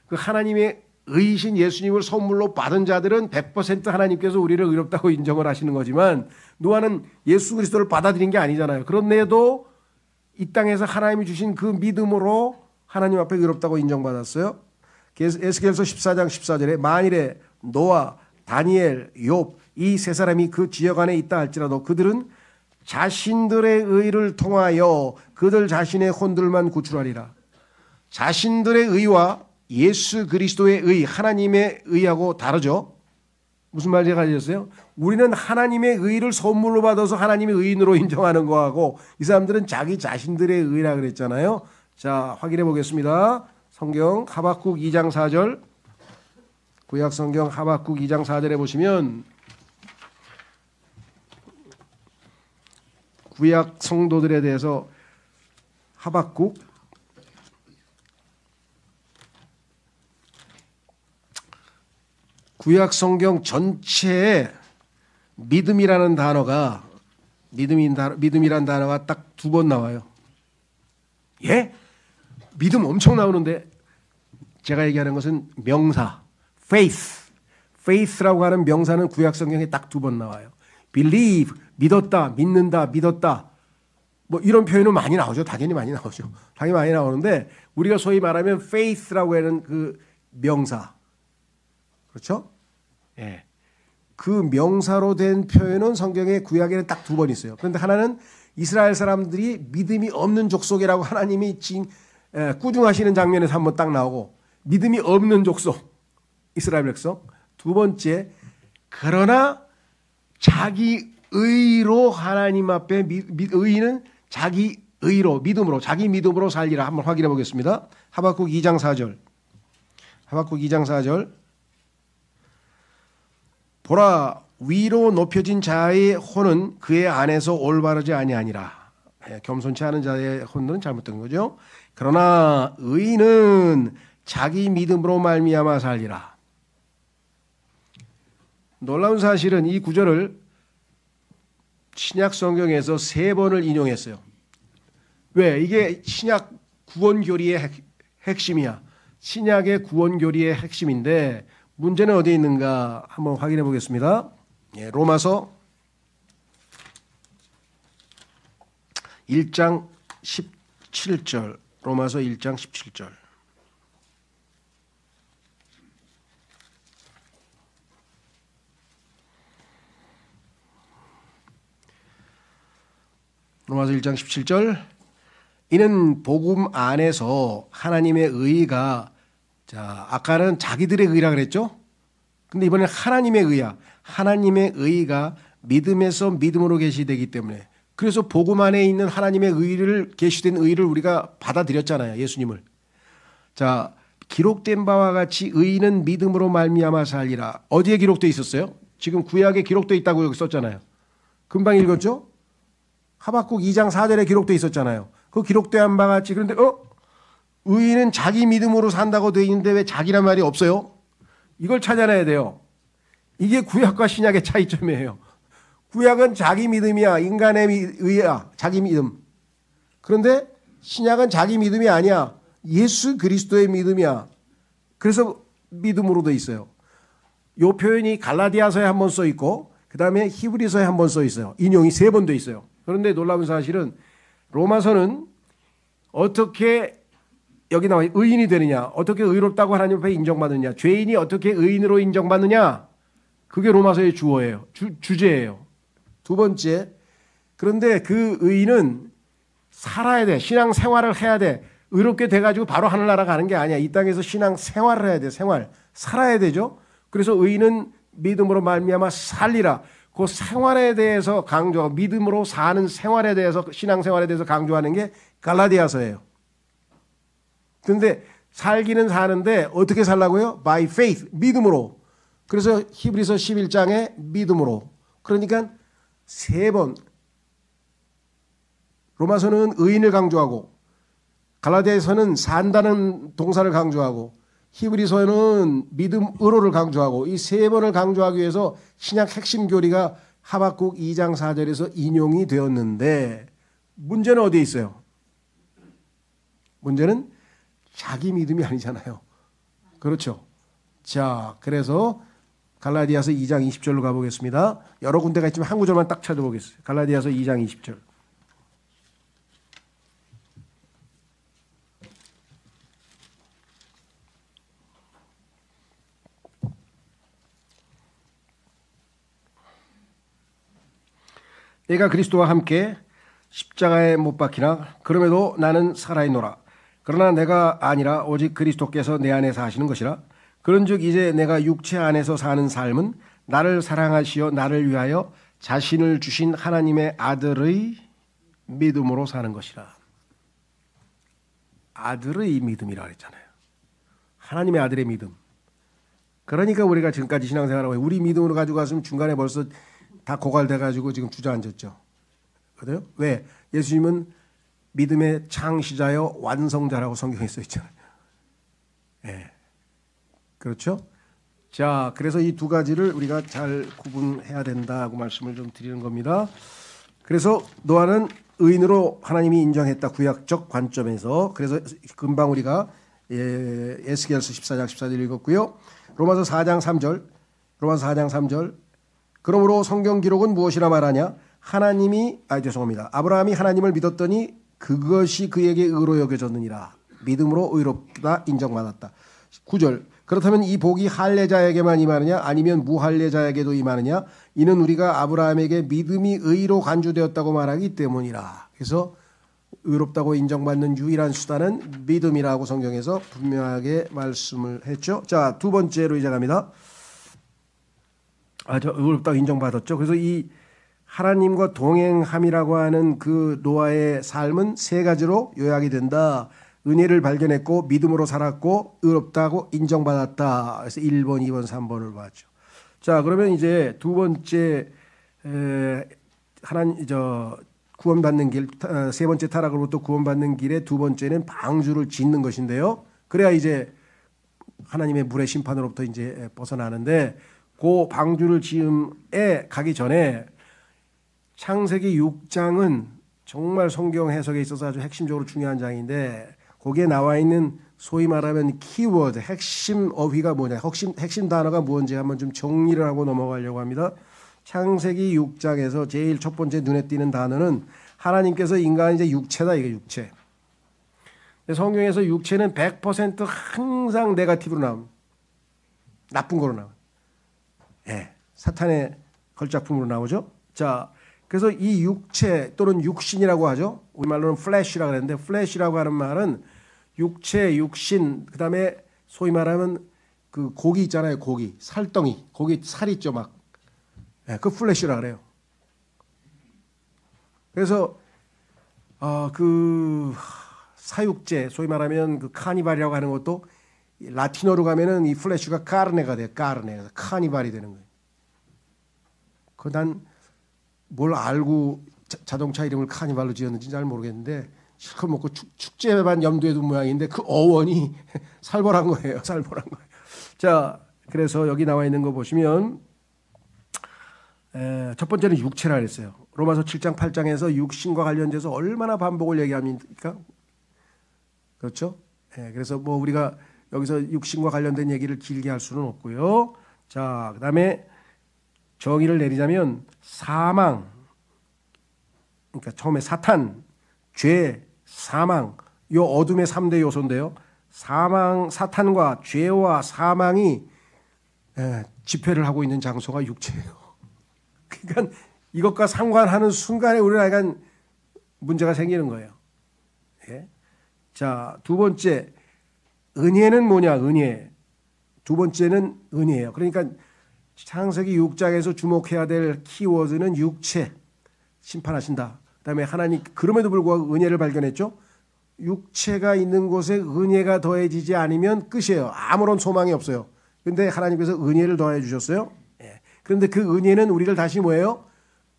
그 하나님의 의이신 예수님을 선물로 받은 자들은 100% 하나님께서 우리를 의롭다고 인정을 하시는 거지만, 노아는 예수 그리스도를 받아들인 게 아니잖아요. 그런데도 이 땅에서 하나님이 주신 그 믿음으로 하나님 앞에 의롭다고 인정받았어요. 에스겔서 14장 14절에 만일에 노아, 다니엘, 욥 이 세 사람이 그 지역 안에 있다 할지라도 그들은 자신들의 의를 통하여 그들 자신의 혼들만 구출하리라. 자신들의 의와 예수 그리스도의 의, 하나님의 의하고 다르죠. 무슨 말인지 아시겠어요? 우리는 하나님의 의를 선물로 받아서 하나님의 의인으로 인정하는 거하고 이 사람들은 자기 자신들의 의라 그랬잖아요. 자, 확인해 보겠습니다. 성경 하박국 2장 4절, 구약 성경 하박국 2장 4절에 보시면 구약 성도들에 대해서 하박국 구약 성경 전체에 믿음이라는 단어가 믿음이라는 단어가 딱 2번 나와요. 예? 믿음 엄청 나오는데 제가 얘기하는 것은 명사 faith라고 하는 명사는 구약 성경에 딱 2번 나와요. believe 믿었다, 믿는다, 믿었다. 뭐 이런 표현은 많이 나오죠. 당연히 많이 나오죠. 당연히 많이 나오는데 우리가 소위 말하면 faith라고 하는 그 명사, 그렇죠? 예. 그 명사로 된 표현은 성경의 구약에는 딱 2번 있어요. 그런데 하나는 이스라엘 사람들이 믿음이 없는 족속이라고 하나님이 꾸중하시는 장면에서 한번 딱 나오고 믿음이 없는 족속, 이스라엘 백성. 2번째, 그러나 자기 의로 하나님 앞에 의인은 자기 의로 믿음으로 자기 믿음으로 살리라. 한번 확인해 보겠습니다. 하박국 2장 4절. 하박국 2장 4절. 보라 위로 높여진 자의 혼은 그의 안에서 올바르지 아니하니라. 겸손치 않은 자의 혼은 잘못된 거죠. 그러나 의인은 자기 믿음으로 말미암아 살리라. 놀라운 사실은 이 구절을 신약 성경에서 3번을 인용했어요. 왜? 이게 신약 구원교리의 핵심이야. 신약의 구원교리의 핵심인데 문제는 어디에 있는가 한번 확인해 보겠습니다. 예, 로마서 1장 17절. 로마서 1장 17절. 로마서 1장 17절. 이는 복음 안에서 하나님의 의가, 자, 아까는 자기들의 의라 그랬죠? 근데 이번엔 하나님의 의야. 하나님의 의가 믿음에서 믿음으로 계시되기 때문에. 그래서 복음 안에 있는 하나님의 의를, 계시된 의를 우리가 받아들였잖아요. 예수님을. 자, 기록된 바와 같이 의인은 믿음으로 말미암아 살리라. 어디에 기록되어 있었어요? 지금 구약에 기록되어 있다고 여기 썼잖아요. 금방 읽었죠? 하박국 2장 4절에 기록되어 있었잖아요. 그 기록된 바와 같이. 그런데 의인은 자기 믿음으로 산다고 되어 있는데 왜 자기란 말이 없어요? 이걸 찾아내야 돼요. 이게 구약과 신약의 차이점이에요. 구약은 자기 믿음이야. 인간의 의야. 자기 믿음. 그런데 신약은 자기 믿음이 아니야. 예수 그리스도의 믿음이야. 그래서 믿음으로 돼 있어요. 이 표현이 갈라디아서에 한 번 써 있고 그 다음에 히브리서에 한 번 써 있어요. 인용이 3번 돼 있어요. 그런데 놀라운 사실은 로마서는 어떻게 여기 나와 의인이 되느냐, 어떻게 의롭다고 하나님 앞에 인정받느냐, 죄인이 어떻게 의인으로 인정받느냐, 그게 로마서의 주어예요. 주제예요. 2번째, 그런데 그 의인은 살아야 돼. 신앙 생활을 해야 돼. 의롭게 돼가지고 바로 하늘나라 가는 게 아니야. 이 땅에서 신앙 생활을 해야 돼. 살아야 되죠. 그래서 의인은 믿음으로 말미암아 살리라. 그 생활에 대해서 강조하고 믿음으로 사는 생활에 대해서, 신앙 생활에 대해서 강조하는 게 갈라디아서예요. 그런데 살기는 사는데 어떻게 살라고요? By faith, 믿음으로. 그래서 히브리서 11장에 믿음으로. 그러니까 3번. 로마서는 의인을 강조하고 갈라디아서는 산다는 동사를 강조하고 히브리서는 믿음으로를 강조하고 이 3번을 강조하기 위해서 신약 핵심 교리가 하박국 2장 4절에서 인용이 되었는데 문제는 어디에 있어요? 문제는 자기 믿음이 아니잖아요. 그렇죠. 자, 그래서 갈라디아서 2장 20절로 가보겠습니다. 여러 군데가 있지만 한 구절만 딱 찾아보겠습니다. 갈라디아서 2장 20절. 내가 그리스도와 함께 십자가에 못 박히나 그럼에도 나는 살아있노라. 그러나 내가 아니라 오직 그리스도께서 내 안에 사시는 것이라. 그런즉 이제 내가 육체 안에서 사는 삶은 나를 사랑하시어 나를 위하여 자신을 주신 하나님의 아들의 믿음으로 사는 것이라. 아들의 믿음이라 그랬잖아요. 하나님의 아들의 믿음. 그러니까 우리가 지금까지 신앙생활하고 우리 믿음으로 가지고 갔으면 중간에 벌써 다 고갈돼가지고 지금 주저앉았죠. 그래요? 왜? 예수님은 믿음의 창시자여 완성자라고 성경에 써 있잖아요. 예. 그렇죠? 자, 그래서 이 두 가지를 우리가 잘 구분해야 된다고 말씀을 좀 드리는 겁니다. 그래서 노아는 의인으로 하나님이 인정했다. 구약적 관점에서. 그래서 금방 우리가 에스겔서 14장 14절 읽었고요. 로마서 4장 3절. 로마서 4장 3절. 그러므로 성경 기록은 무엇이라 말하냐? 죄송합니다. 아브라함이 하나님을 믿었더니 그것이 그에게 의로 여겨졌느니라. 믿음으로 의롭다 인정받았다. 9절. 그렇다면 이 복이 할례자에게만 임하느냐 아니면 무할례자에게도 임하느냐? 이는 우리가 아브라함에게 믿음이 의로 간주되었다고 말하기 때문이라. 그래서 의롭다고 인정받는 유일한 수단은 믿음이라고 성경에서 분명하게 말씀을 했죠. 자, 두 번째로 이제 갑니다. 의롭다고 인정받았죠. 그래서 이 하나님과 동행함이라고 하는 그 노아의 삶은 세 가지로 요약이 된다. 은혜를 발견했고 믿음으로 살았고 의롭다고 인정받았다. 그래서 1번, 2번, 3번을 봤죠. 자, 그러면 이제 두 번째 구원받는 길, 세 번째 타락으로부터 구원받는 길의 두 번째는 방주를 짓는 것인데요. 그래야 이제 하나님의 물의 심판으로부터 이제 벗어나는데 그 방주를 지음에 가기 전에 창세기 6장은 정말 성경 해석에 있어서 아주 핵심적으로 중요한 장인데 거기에 나와 있는 소위 말하면 키워드, 핵심 어휘가 뭐냐, 핵심 단어가 뭔지 한번 좀 정리를 하고 넘어가려고 합니다. 창세기 6장에서 제일 첫 번째 눈에 띄는 단어는 하나님께서 인간은 이제 육체다, 이게 육체. 성경에서 육체는 100% 항상 네거티브로 나옵니다. 나쁜 거로 나와요. 예, 사탄의 걸작품으로 나오죠. 자, 그래서 이 육체 또는 육신이라고 하죠. 우리말로는 플래시라고 하는데 플래시라고 하는 말은 육체, 육신, 그 다음에 소위 말하면 그 고기 있잖아요. 고기, 살덩이, 고기 살 있죠 막. 예, 그 플래시라고 그래요. 그래서 그 사육제, 소위 말하면 그 카니발이라고 하는 것도 라틴어로 가면은 이 플래시가 까르네가 돼요. 까르네. 카니발이 되는 거예요. 그 난 뭘 알고 자동차 이름을 카니발로 지었는지 잘 모르겠는데 실컷 먹고 축제만 염두에 둔 모양인데 그 어원이 살벌한 거예요. 살벌한 거예요. 자, 그래서 여기 나와 있는 거 보시면 첫 번째는 육체라 그랬어요. 로마서 7장 8장에서 육신과 관련돼서 얼마나 반복을 얘기합니까? 그렇죠? 그래서 뭐 우리가 여기서 육신과 관련된 얘기를 길게 할 수는 없고요. 자, 그다음에 정의를 내리자면 사망, 그러니까 처음에 사탄, 죄, 사망, 요 어둠의 3대 요소인데요. 사탄과 죄와 사망이 집회를 하고 있는 장소가 육체예요. 그러니까 이것과 상관하는 순간에 우리는 약간 문제가 생기는 거예요. 예? 자, 두 번째, 은혜는 뭐냐? 은혜. 두 번째는 은혜예요. 그러니까 창세기 6장에서 주목해야 될 키워드는 육체, 심판하신다. 그다음에 하나님, 그럼에도 불구하고 은혜를 발견했죠. 육체가 있는 곳에 은혜가 더해지지 않으면 끝이에요. 아무런 소망이 없어요. 그런데 하나님께서 은혜를 더해 주셨어요. 예. 그런데 그 은혜는 우리를 다시 뭐예요?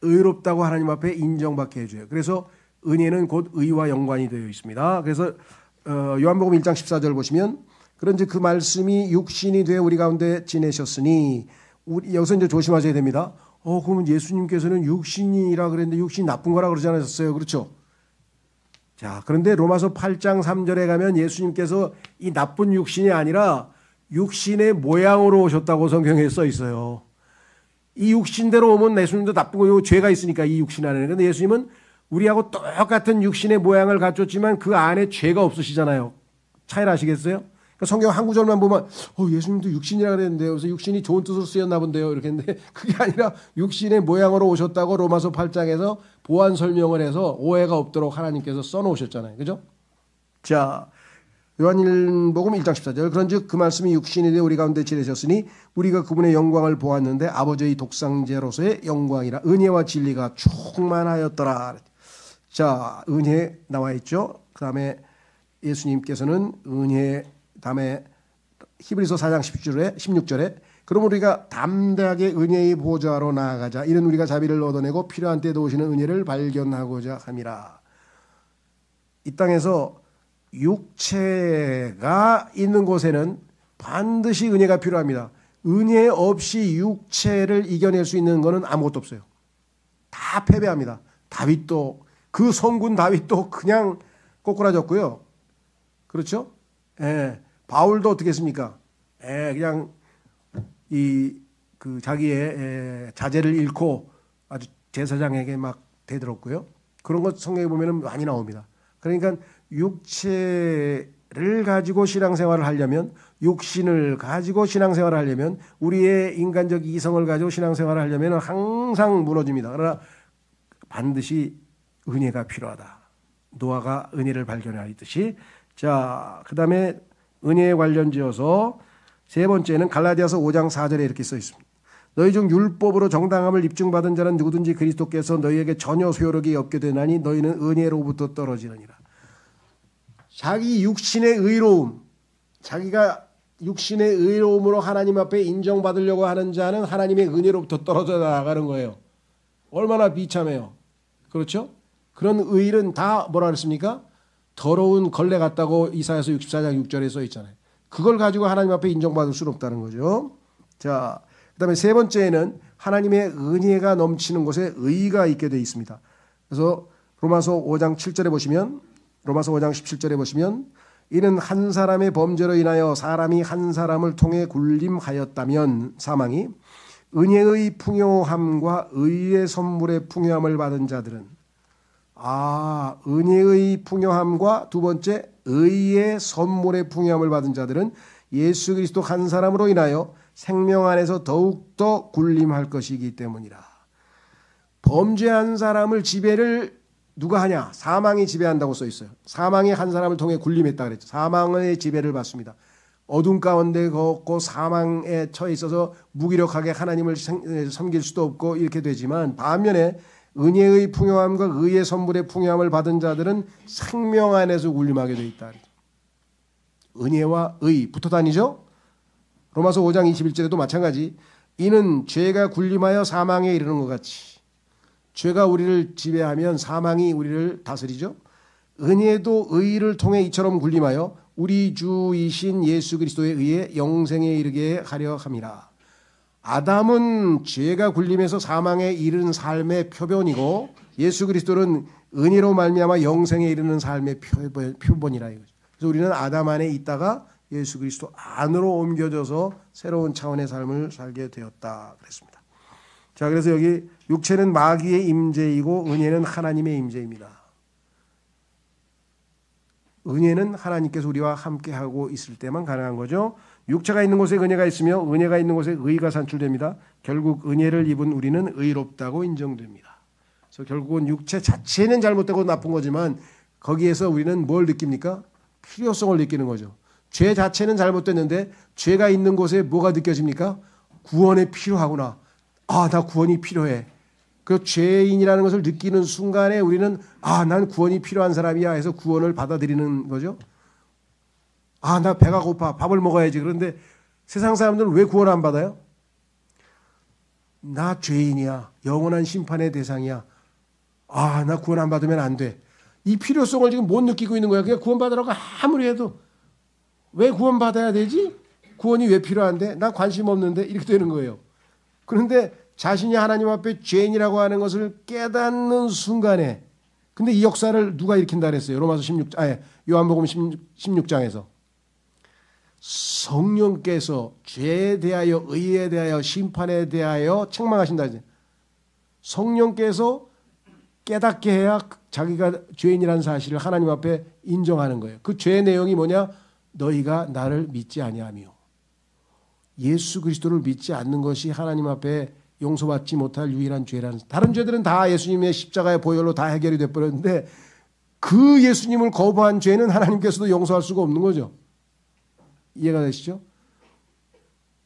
의롭다고 하나님 앞에 인정받게 해줘요. 그래서 은혜는 곧 의와 연관이 되어 있습니다. 그래서 요한복음 1장 14절 보시면 그런즉 그 말씀이 육신이 되어 우리 가운데 지내셨으니 여기서 이제 조심하셔야 됩니다. 그러면 예수님께서는 육신이라 그랬는데 육신이 나쁜 거라 그러지 않으셨어요? 그렇죠? 자, 그런데 로마서 8장 3절에 가면 예수님께서 이 나쁜 육신이 아니라 육신의 모양으로 오셨다고 성경에 써 있어요. 이 육신대로 오면 예수님도 나쁜 거요. 죄가 있으니까 이 육신 안에는. 그런데 예수님은 우리하고 똑같은 육신의 모양을 갖췄지만 그 안에 죄가 없으시잖아요. 차이를 아시겠어요? 성경 한 구절만 보면 예수님도 육신이라 그랬는데요. 그래서 육신이 좋은 뜻으로 쓰였나 본데요. 이렇게 했는데 그게 아니라 육신의 모양으로 오셨다고 로마서 8장에서 보완 설명을 해서 오해가 없도록 하나님께서 써놓으셨잖아요. 그죠? 자, 요한일복음 1장 14절 그런즉 그 말씀이 육신이 되어 우리 가운데 지내셨으니 우리가 그분의 영광을 보았는데 아버지의 독생자로서의 영광이라 은혜와 진리가 충만하였더라. 자, 은혜 나와 있죠. 그 다음에 예수님께서는 은혜 다음에 히브리서 4장 16절에 그럼 우리가 담대하게 은혜의 보좌로 나아가자. 이는 우리가 자비를 얻어내고 필요한 때 도우시는 은혜를 발견하고자 함이라. 이 땅에서 육체가 있는 곳에는 반드시 은혜가 필요합니다. 은혜 없이 육체를 이겨낼 수 있는 것은 아무것도 없어요. 다 패배합니다. 다윗도 그 성군 다윗도 그냥 꼬꾸라졌고요. 그렇죠? 예. 바울도 어떻게 했습니까? 그냥 그 자기의 자제를 잃고 아주 제사장에게 막 대들었고요. 그런 것 성경에 보면은 많이 나옵니다. 그러니까 육체를 가지고 신앙생활을 하려면 육신을 가지고 신앙생활을 하려면 우리의 인간적 이성을 가지고 신앙생활을 하려면 항상 무너집니다. 그러나 반드시 은혜가 필요하다. 노아가 은혜를 발견하였듯이 자, 그 다음에 은혜에 관련지어서 세 번째는 갈라디아서 5장 4절에 이렇게 써 있습니다. 너희 중 율법으로 정당함을 입증받은 자는 누구든지 그리스도께서 너희에게 전혀 소요력이 없게 되나니 너희는 은혜로부터 떨어지느니라. 자기 육신의 의로움, 자기가 육신의 의로움으로 하나님 앞에 인정받으려고 하는 자는 하나님의 은혜로부터 떨어져 나가는 거예요. 얼마나 비참해요. 그렇죠? 그런 의일은 다 뭐라 그랬습니까? 더러운 걸레 같다고 이사야서 64장 6절에 써 있잖아요. 그걸 가지고 하나님 앞에 인정받을 수는 없다는 거죠. 자, 그 다음에 세 번째는 하나님의 은혜가 넘치는 곳에 의가 있게 되어 있습니다. 그래서 로마서 5장 7절에 보시면 로마서 5장 17절에 보시면 이는 한 사람의 범죄로 인하여 사람이 한 사람을 통해 굴림하였다면 사망이 은혜의 풍요함과 의의 선물의 풍요함을 받은 자들은 은혜의 풍요함과 두 번째 의의 선물의 풍요함을 받은 자들은 예수 그리스도 한 사람으로 인하여 생명 안에서 더욱더 굴림할 것이기 때문이라. 범죄한 사람을 지배를 누가 하냐? 사망이 지배한다고 써 있어요. 사망이 한 사람을 통해 굴림했다 그랬죠. 사망의 지배를 받습니다. 어둠 가운데 걷고 사망에 처해 있어서 무기력하게 하나님을 섬길 수도 없고 이렇게 되지만 반면에 은혜의 풍요함과 의의 선물의 풍요함을 받은 자들은 생명 안에서 굴림하게 되어 있다. 은혜와 의 붙어 다니죠. 로마서 5장 21절에도 마찬가지. 이는 죄가 굴림하여 사망에 이르는 것 같이 죄가 우리를 지배하면 사망이 우리를 다스리죠. 은혜도 의를 통해 이처럼 굴림하여 우리 주이신 예수 그리스도에 의해 영생에 이르게 하려 함이라. 아담은 죄가 굴림해서 사망에 이르는 삶의 표본이고 예수 그리스도는 은혜로 말미암아 영생에 이르는 삶의 표본이라 이거죠. 그래서 우리는 아담 안에 있다가 예수 그리스도 안으로 옮겨져서 새로운 차원의 삶을 살게 되었다 그랬습니다. 자, 그래서 여기 육체는 마귀의 임재이고 은혜는 하나님의 임재입니다. 은혜는 하나님께서 우리와 함께하고 있을 때만 가능한 거죠. 육체가 있는 곳에 은혜가 있으며 은혜가 있는 곳에 의가 산출됩니다. 결국 은혜를 입은 우리는 의롭다고 인정됩니다. 그래서 결국은 육체 자체는 잘못되고 나쁜 거지만 거기에서 우리는 뭘 느낍니까? 필요성을 느끼는 거죠. 죄 자체는 잘못됐는데 죄가 있는 곳에 뭐가 느껴집니까? 구원이 필요하구나. 나 구원이 필요해. 그 죄인이라는 것을 느끼는 순간에 우리는 난 구원이 필요한 사람이야 해서 구원을 받아들이는 거죠. 나 배가 고파. 밥을 먹어야지. 그런데 세상 사람들은 왜 구원 안 받아요? 나 죄인이야. 영원한 심판의 대상이야. 나 구원 안 받으면 안 돼. 이 필요성을 지금 못 느끼고 있는 거야. 그냥 구원 받으라고 아무리 해도 왜 구원 받아야 되지? 구원이 왜 필요한데? 나 관심 없는데? 이렇게 되는 거예요. 그런데 자신이 하나님 앞에 죄인이라고 하는 것을 깨닫는 순간에 근데 이 역사를 누가 일으킨다 그랬어요? 요한복음 16장에서 성령께서 죄에 대하여 의에 대하여 심판에 대하여 책망하신다. 성령께서 깨닫게 해야 자기가 죄인이라는 사실을 하나님 앞에 인정하는 거예요. 그 죄의 내용이 뭐냐? 너희가 나를 믿지 아니하며. 예수 그리스도를 믿지 않는 것이 하나님 앞에 용서받지 못할 유일한 죄라는. 다른 죄들은 다 예수님의 십자가의 보혈로 다 해결이 돼버렸는데 그 예수님을 거부한 죄는 하나님께서도 용서할 수가 없는 거죠. 이해가 되시죠?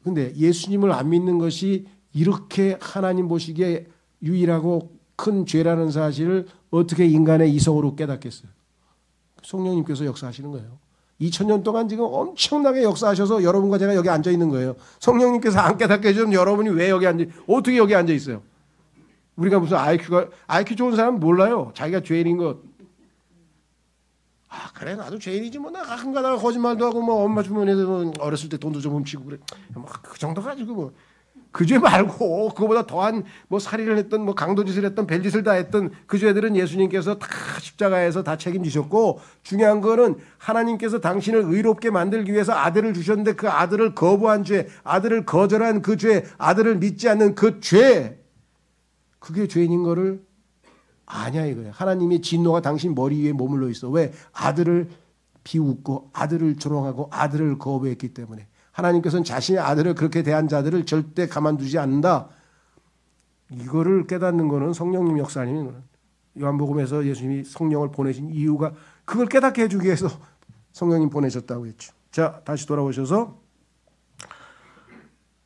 근데 예수님을 안 믿는 것이 이렇게 하나님 보시기에 유일하고 큰 죄라는 사실을 어떻게 인간의 이성으로 깨닫겠어요? 성령님께서 역사하시는 거예요. 2000년 동안 지금 엄청나게 역사하셔서 여러분과 제가 여기 앉아 있는 거예요. 성령님께서 안 깨닫게 해주면 여러분이 왜 여기 어떻게 여기 앉아 있어요? 우리가 무슨 IQ 좋은 사람 몰라요. 자기가 죄인인 것. 아, 그래, 나도 죄인이지 뭐. 나 가끔가 다가 거짓말도 하고 뭐 엄마 주머니에서 뭐 어렸을 때 돈도 좀 훔치고 그래. 뭐 그 정도 가지고 뭐. 그 죄 말고 그거보다 더한 뭐 살인을 했던 뭐 강도짓을 했던 벨짓을 다 했던 그 죄들은 예수님께서 다 십자가에서 다 책임지셨고, 중요한 거는 하나님께서 당신을 의롭게 만들기 위해서 아들을 주셨는데 그 아들을 거부한 죄, 아들을 거절한 그 죄, 아들을 믿지 않는 그 죄, 그게 죄인인 거를 아냐 이거예요. 하나님의 진노가 당신 머리 위에 머물러 있어. 왜? 아들을 비웃고 아들을 조롱하고 아들을 거부했기 때문에. 하나님께서는 자신의 아들을 그렇게 대한 자들을 절대 가만두지 않는다. 이거를 깨닫는 거는 성령님 역사 아니면, 요한복음에서 예수님이 성령을 보내신 이유가 그걸 깨닫게 해주기 위해서 성령님 보내셨다고 했죠. 자, 다시 돌아오셔서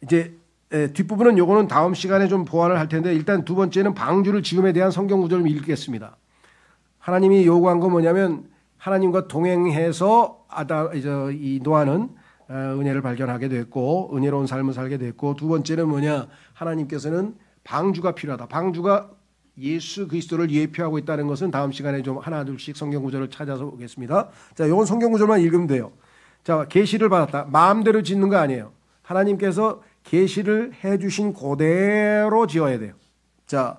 이제 뒷부분은 요거는 다음 시간에 좀 보완을 할 텐데, 일단 두 번째는 방주를 지음에 대한 성경 구절을 읽겠습니다. 하나님이 요구한 건 뭐냐면 하나님과 동행해서 이 노아는 은혜를 발견하게 됐고 은혜로운 삶을 살게 됐고, 두 번째는 뭐냐, 하나님께서는 방주가 필요하다. 방주가 예수 그리스도를 예표하고 있다는 것은 다음 시간에 좀 하나 둘씩 성경 구절을 찾아서 보겠습니다. 자, 이건 성경 구절만 읽으면 돼요. 자, 계시를 받았다. 마음대로 짓는 거 아니에요. 하나님께서 계시를 해주신 그대로 지어야 돼요. 자,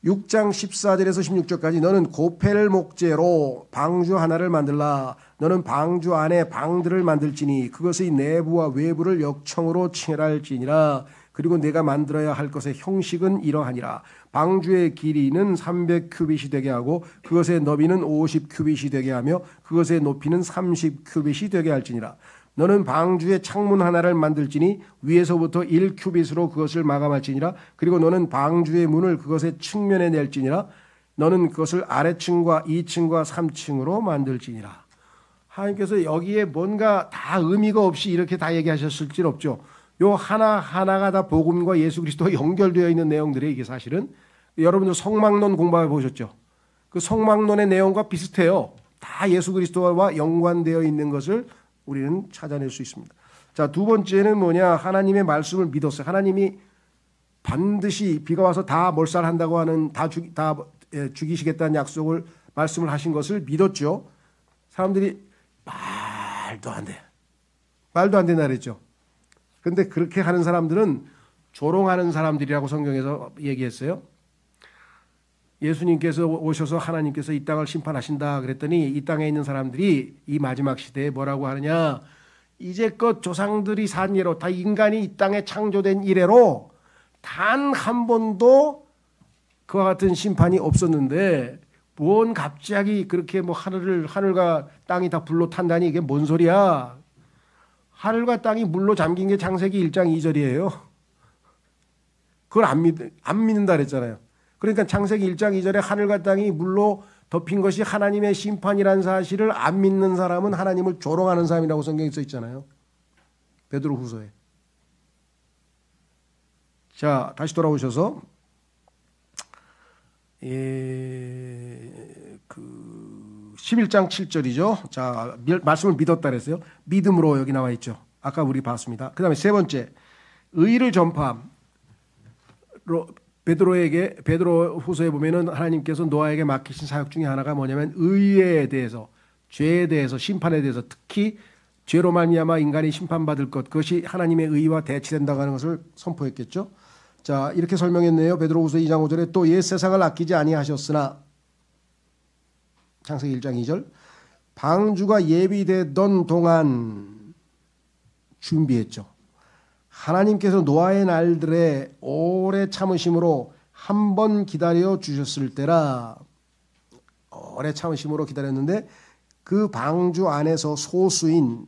6장 14절에서 16절까지 너는 고펠 목재로 방주 하나를 만들라. 너는 방주 안에 방들을 만들지니 그것의 내부와 외부를 역청으로 칭할지니라. 그리고 내가 만들어야 할 것의 형식은 이러하니라. 방주의 길이는 300규빗이 되게 하고 그것의 너비는 50규빗이 되게 하며 그것의 높이는 30규빗이 되게 할지니라. 너는 방주의 창문 하나를 만들지니 위에서부터 1규빗으로 그것을 마감할지니라. 그리고 너는 방주의 문을 그것의 측면에 낼지니라. 너는 그것을 아래층과 2층과 3층으로 만들지니라. 하나님께서 여기에 뭔가 다 의미가 없이 이렇게 다 얘기하셨을 줄 없죠. 요 하나하나가 다 복음과 예수 그리스도와 연결되어 있는 내용들이 이게 사실은 여러분들 성막론 공부해 보셨죠? 그 성막론의 내용과 비슷해요. 다 예수 그리스도와 연관되어 있는 것을 우리는 찾아낼 수 있습니다. 자, 두 번째는 뭐냐, 하나님의 말씀을 믿었어요. 하나님이 반드시 비가 와서 다 몰살한다고 하는 다 죽이시겠다는 약속을 말씀을 하신 것을 믿었죠. 사람들이 말도 안 돼. 말도 안 된다 그랬죠. 그런데 그렇게 하는 사람들은 조롱하는 사람들이라고 성경에서 얘기했어요. 예수님께서 오셔서 하나님께서 이 땅을 심판하신다 그랬더니 이 땅에 있는 사람들이 이 마지막 시대에 뭐라고 하느냐, 이제껏 조상들이 산 예로, 다 인간이 이 땅에 창조된 이래로 단 한 번도 그와 같은 심판이 없었는데 뭔 갑자기 그렇게 뭐 하늘과 땅이 다 불로 탄다니 이게 뭔 소리야. 하늘과 땅이 물로 잠긴 게 창세기 1장 2절이에요. 그걸 안 믿는다 그랬잖아요. 그러니까 창세기 1장 2절에 하늘과 땅이 물로 덮인 것이 하나님의 심판이라는 사실을 안 믿는 사람은 하나님을 조롱하는 사람이라고 성경에 써 있잖아요. 베드로후서에. 자, 다시 돌아오셔서 11장 7절이죠. 자, 말씀을 믿었다 그랬어요. 믿음으로 여기 나와 있죠. 아까 우리 봤습니다. 그 다음에 세 번째, 의를 전파함. 베드로 후서에 보면은 하나님께서 노아에게 맡기신 사역 중에 하나가 뭐냐면 의에 대해서, 죄에 대해서, 심판에 대해서, 특히 죄로 말미암아 인간이 심판받을 것, 그것이 하나님의 의와 대치된다고 하는 것을 선포했겠죠. 자, 이렇게 설명했네요. 베드로 후서 2장 5절에 또 옛 세상을 아끼지 아니하셨으나, 창세기 1장 2절, 방주가 예비되던 동안 준비했죠. 하나님께서 노아의 날들에 오래 참으심으로 한 번 기다려 주셨을 때라. 오래 참으심으로 기다렸는데 그 방주 안에서 소수인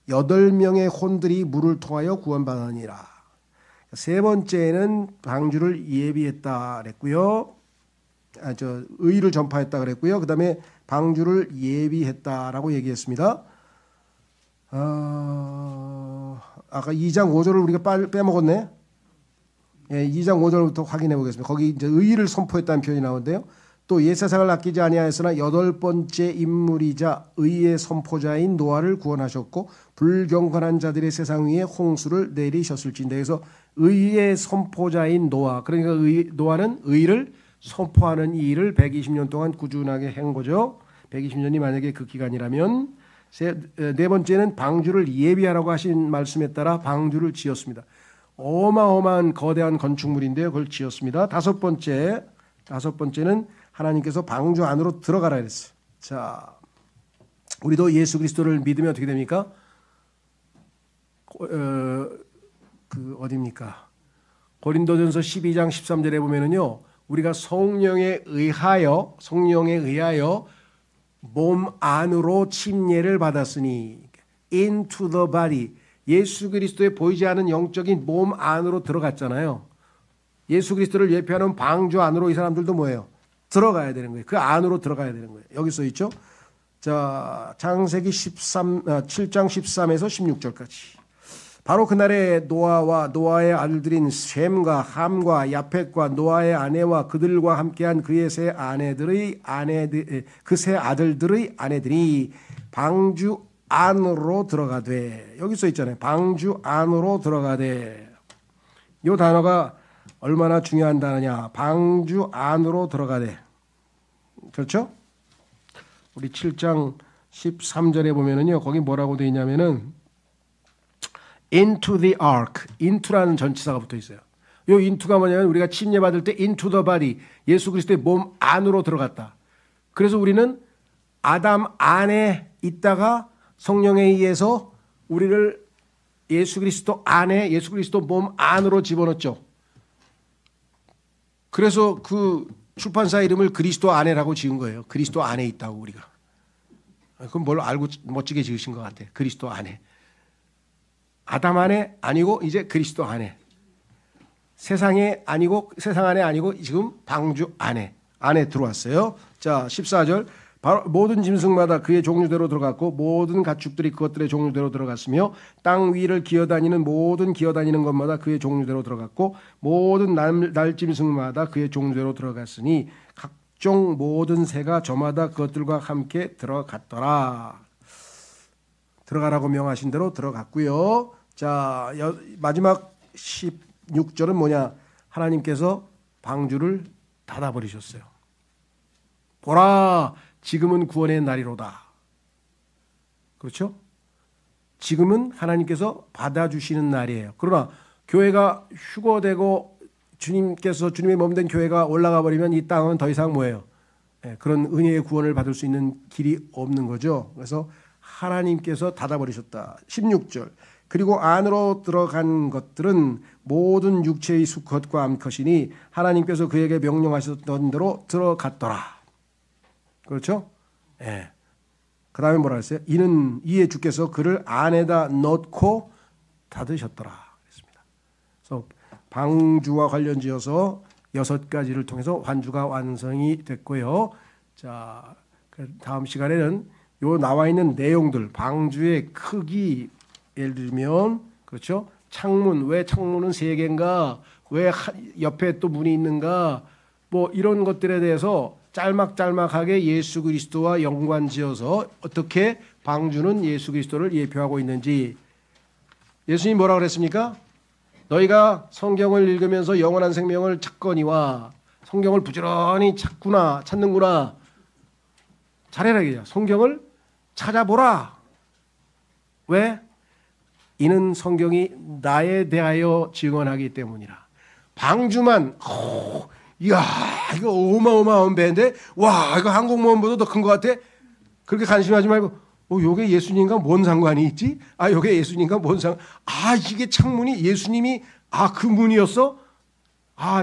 8명의 혼들이 물을 통하여 구원받으니라. 세 번째는 방주를 예비했다 그랬고요. 의를 전파했다 그랬고요. 그 다음에 방주를 예비했다라고 얘기했습니다. 아까 2장 5절을 우리가 빼먹었네. 예, 2장 5절부터 확인해 보겠습니다. 거기 이제 의를 선포했다는 표현이 나오는데요. 또 옛 세상을 아끼지 아니하였으나 8번째 인물이자 의의 선포자인 노아를 구원하셨고 불경건한 자들의 세상 위에 홍수를 내리셨을진데, 그래서 의의 선포자인 노아, 그러니까 노아는 의를 선포하는 이 일을 120년 동안 꾸준하게 한 거죠. 120년이 만약에 그 기간이라면. 네 번째는 방주를 예비하라고 하신 말씀에 따라 방주를 지었습니다. 어마어마한 거대한 건축물인데요, 그걸 지었습니다. 다섯 번째는 하나님께서 방주 안으로 들어가라 그랬어요. 자, 우리도 예수 그리스도를 믿으면 어떻게 됩니까? 어디입니까? 고린도전서 12장 13절에 보면은요, 우리가 성령에 의하여 몸 안으로 침례를 받았으니, into the body, 예수 그리스도의 보이지 않은 영적인 몸 안으로 들어갔잖아요. 예수 그리스도를 예표하는 방주 안으로 이 사람들도 뭐예요? 들어가야 되는 거예요. 그 안으로 들어가야 되는 거예요. 여기 써 있죠. 자, 창세기 7장 13에서 16절까지. 바로 그날에 노아와 노아의 아들들인 셈과 함과 야펫과 노아의 아내와 그들과 함께한 그의 세 아들들의 아내들이 방주 안으로 들어가되, 여기 써 있잖아요. 방주 안으로 들어가되. 이 단어가 얼마나 중요한 단어냐. 방주 안으로 들어가되. 그렇죠? 우리 7장 13절에 보면은요, 거기 뭐라고 되어 있냐면은 into the ark, into라는 전치사가 붙어 있어요. 이 into가 뭐냐면 우리가 침례받을 때 into the body, 예수 그리스도의 몸 안으로 들어갔다. 그래서 우리는 아담 안에 있다가 성령에 의해서 우리를 예수 그리스도 안에, 예수 그리스도 몸 안으로 집어넣었죠. 그래서 그 출판사 이름을 그리스도 안에라고 지은 거예요. 그리스도 안에 있다고 우리가. 그럼 뭘 알고 멋지게 지으신 것 같아. 그리스도 안에. 아담 안에 아니고 이제 그리스도 안에. 세상에 아니고, 세상 안에 아니고 지금 방주 안에 들어왔어요. 자, 14절. 바로 모든 짐승마다 그의 종류대로 들어갔고 모든 가축들이 그것들의 종류대로 들어갔으며 땅 위를 기어다니는 모든 기어다니는 것마다 그의 종류대로 들어갔고 모든 날짐승마다 그의 종류대로 들어갔으니 각종 모든 새가 저마다 그것들과 함께 들어갔더라. 들어가라고 명하신 대로 들어갔고요. 자, 마지막 16절은 뭐냐? 하나님께서 방주를 닫아버리셨어요. 보라, 지금은 구원의 날이로다. 그렇죠? 지금은 하나님께서 받아주시는 날이에요. 그러나 교회가 휴거되고 주님의 몸된 교회가 올라가 버리면 이 땅은 더 이상 뭐예요? 그런 은혜의 구원을 받을 수 있는 길이 없는 거죠. 그래서 하나님께서 닫아버리셨다. 16절. 그리고 안으로 들어간 것들은 모든 육체의 수컷과 암컷이니 하나님께서 그에게 명령하셨던 대로 들어갔더라. 그렇죠? 예. 그 다음에 뭐라 했어요? 이에 주께서 그를 안에다 넣고 닫으셨더라. 그랬습니다. 그래서 방주와 관련지어서 6가지를 통해서 환주가 완성이 됐고요. 자, 다음 시간에는 요 나와 있는 내용들, 방주의 크기, 예를 들면, 그렇죠? 창문, 왜 창문은 3개인가? 왜 옆에 또 문이 있는가? 뭐 이런 것들에 대해서 짤막짤막하게 예수 그리스도와 연관지어서 어떻게 방주는 예수 그리스도를 예표하고 있는지. 예수님이 뭐라고 그랬습니까? 너희가 성경을 읽으면서 영원한 생명을 찾거니와, 성경을 부지런히 찾는구나. 잘해라 이게요. 성경을 찾아보라. 왜? 이는 성경이 나에 대하여 증언하기 때문이라. 방주만 이야, 이거 어마어마한 배인데, 와, 이거 항공모함보다 더 큰 것 같아? 그렇게 관심하지 말고, 요게 예수님과 뭔 상관이 있지? 요게 예수님과 뭔 이게 창문이 예수님이, 그 문이었어?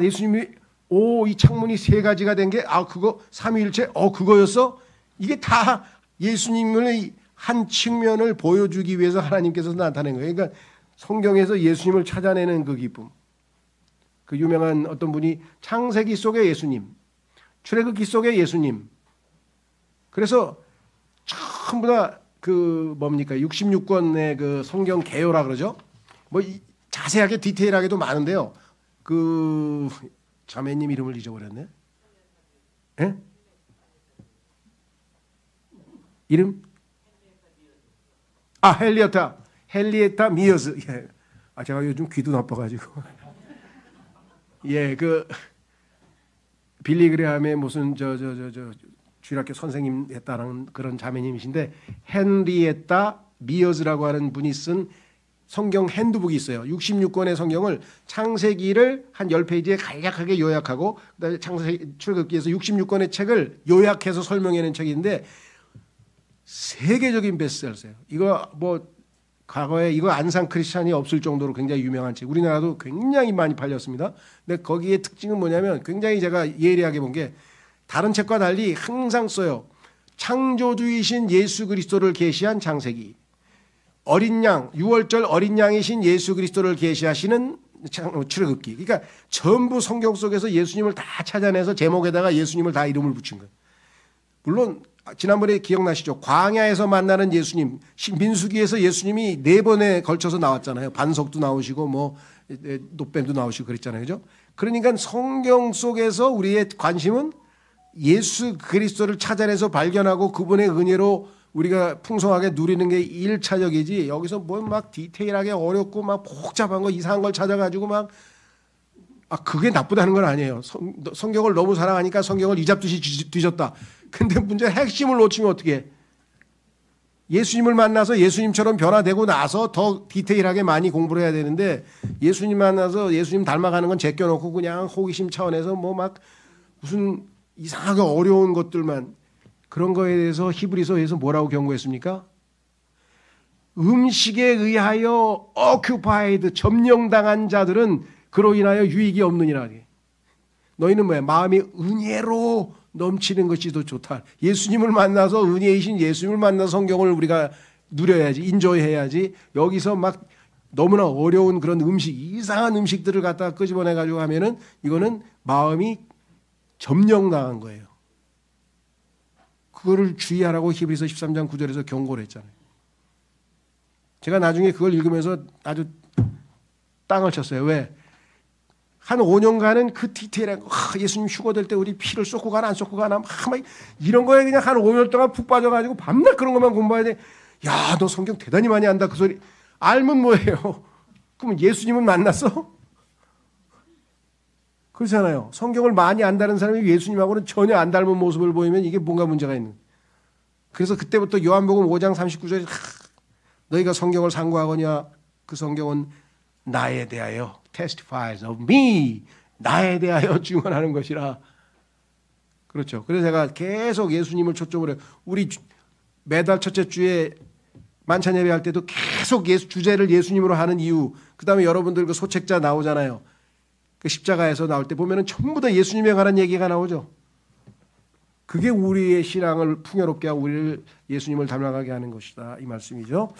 예수님이, 이 창문이 3가지가 된 게, 그거, 삼위일체, 그거였어? 이게 다 예수님을 한 측면을 보여주기 위해서 하나님께서 나타낸 거예요. 그러니까 성경에서 예수님을 찾아내는 그 기쁨. 그 유명한 어떤 분이 창세기 속의 예수님, 출애굽기 속의 예수님. 그래서 전부 다 그 뭡니까 66권의 그 성경 개요라 그러죠. 뭐 자세하게 디테일하게도 많은데요. 그 자매님 이름을 잊어버렸네. 예? 이름? 아, 헨리에타 미어스. 예. 아, 제가 요즘 귀도 나빠가지고. 예, 그 빌리 그레함의 무슨 주일학교 선생님 했다는 그런 자매님이신데 헨리에타 미어즈라고 하는 분이 쓴 성경 핸드북이 있어요. 66권의 성경을 창세기를 한 10페이지에 간략하게 요약하고 그다음에 창세기 출애굽기에서 66권의 책을 요약해서 설명해낸 책인데 세계적인 베스트셀러예요. 이거 뭐 과거에 이거 안산 크리스찬이 없을 정도로 굉장히 유명한 책. 우리나라도 굉장히 많이 팔렸습니다. 근데 거기에 특징은 뭐냐면 굉장히 제가 예리하게 본 게 다른 책과 달리 항상 써요. 창조주이신 예수 그리스도를 계시한 창세기. 어린 양, 6월절 어린 양이신 예수 그리스도를 계시하시는 출애굽기. 그러니까 전부 성경 속에서 예수님을 다 찾아내서 제목에다가 예수님을 다 이름을 붙인 거예요. 물론 지난번에 기억나시죠? 광야에서 만나는 예수님, 민수기에서 예수님이 4번에 걸쳐서 나왔잖아요. 반석도 나오시고 뭐 노뱀도 나오시고 그랬잖아요. 그죠? 그러니까 성경 속에서 우리의 관심은 예수 그리스도를 찾아내서 발견하고 그분의 은혜로 우리가 풍성하게 누리는 게 1차적이지 여기서 뭐 막 디테일하게 어렵고 막 복잡한 거 이상한 걸 찾아가지고 막 그게 나쁘다는 건 아니에요. 성경을 너무 사랑하니까 성경을 이잡듯이 뒤졌다. 근데 문제 핵심을 놓치면 어떻게 해? 예수님을 만나서 예수님처럼 변화되고 나서 더 디테일하게 많이 공부를 해야 되는데 예수님 만나서 예수님 닮아가는 건 제껴놓고 그냥 호기심 차원에서 뭐 막 무슨 이상하게 어려운 것들만 그런 거에 대해서 히브리서에서 뭐라고 경고했습니까? 음식에 의하여 occupied 점령당한 자들은 그로 인하여 유익이 없느니라. 너희는 뭐야? 마음이 은혜로 넘치는 것이 더 좋다. 예수님을 만나서 은혜이신 예수님을 만나서 성경을 우리가 누려야지, 인조해야지. 여기서 막 너무나 어려운 그런 음식, 이상한 음식들을 갖다가 끄집어내 가지고 하면은 이거는 마음이 점령당한 거예요. 그거를 주의하라고 히브리서 13장 9절에서 경고를 했잖아요. 제가 나중에 그걸 읽으면서 아주 땅을 쳤어요. 왜? 한 5년간은 그 디테일한 거, 예수님 휴거될 때 우리 피를 쏟고 가나 안 쏟고 가나 막 이런 거에 그냥 한 5년 동안 푹 빠져가지고 밤낮 그런 것만 공부해야 돼. 야, 너 성경 대단히 많이 안다. 그 소리. 알면 뭐예요? 그럼 예수님은 만났어? 그렇잖아요. 성경을 많이 안다는 사람이 예수님하고는 전혀 안 닮은 모습을 보이면 이게 뭔가 문제가 있는. 그래서 그때부터 요한복음 5장 39절에 너희가 성경을 상고하거냐 그 성경은 나에 대하여 testifies of me 나에 대하여 증언하는 것이라. 그렇죠. 그래서 제가 계속 예수님을 초점으로 해요. 우리 매달 첫째 주에 만찬 예배할 때도 계속 주제를 예수님으로 하는 이유. 그다음에 여러분들 그 소책자 나오잖아요. 그 십자가에서 나올 때 보면은 전부 다 예수님에 관한 얘기가 나오죠. 그게 우리의 신앙을 풍요롭게 하고 우리를 예수님을 닮아가게 하는 것이다. 이 말씀이죠.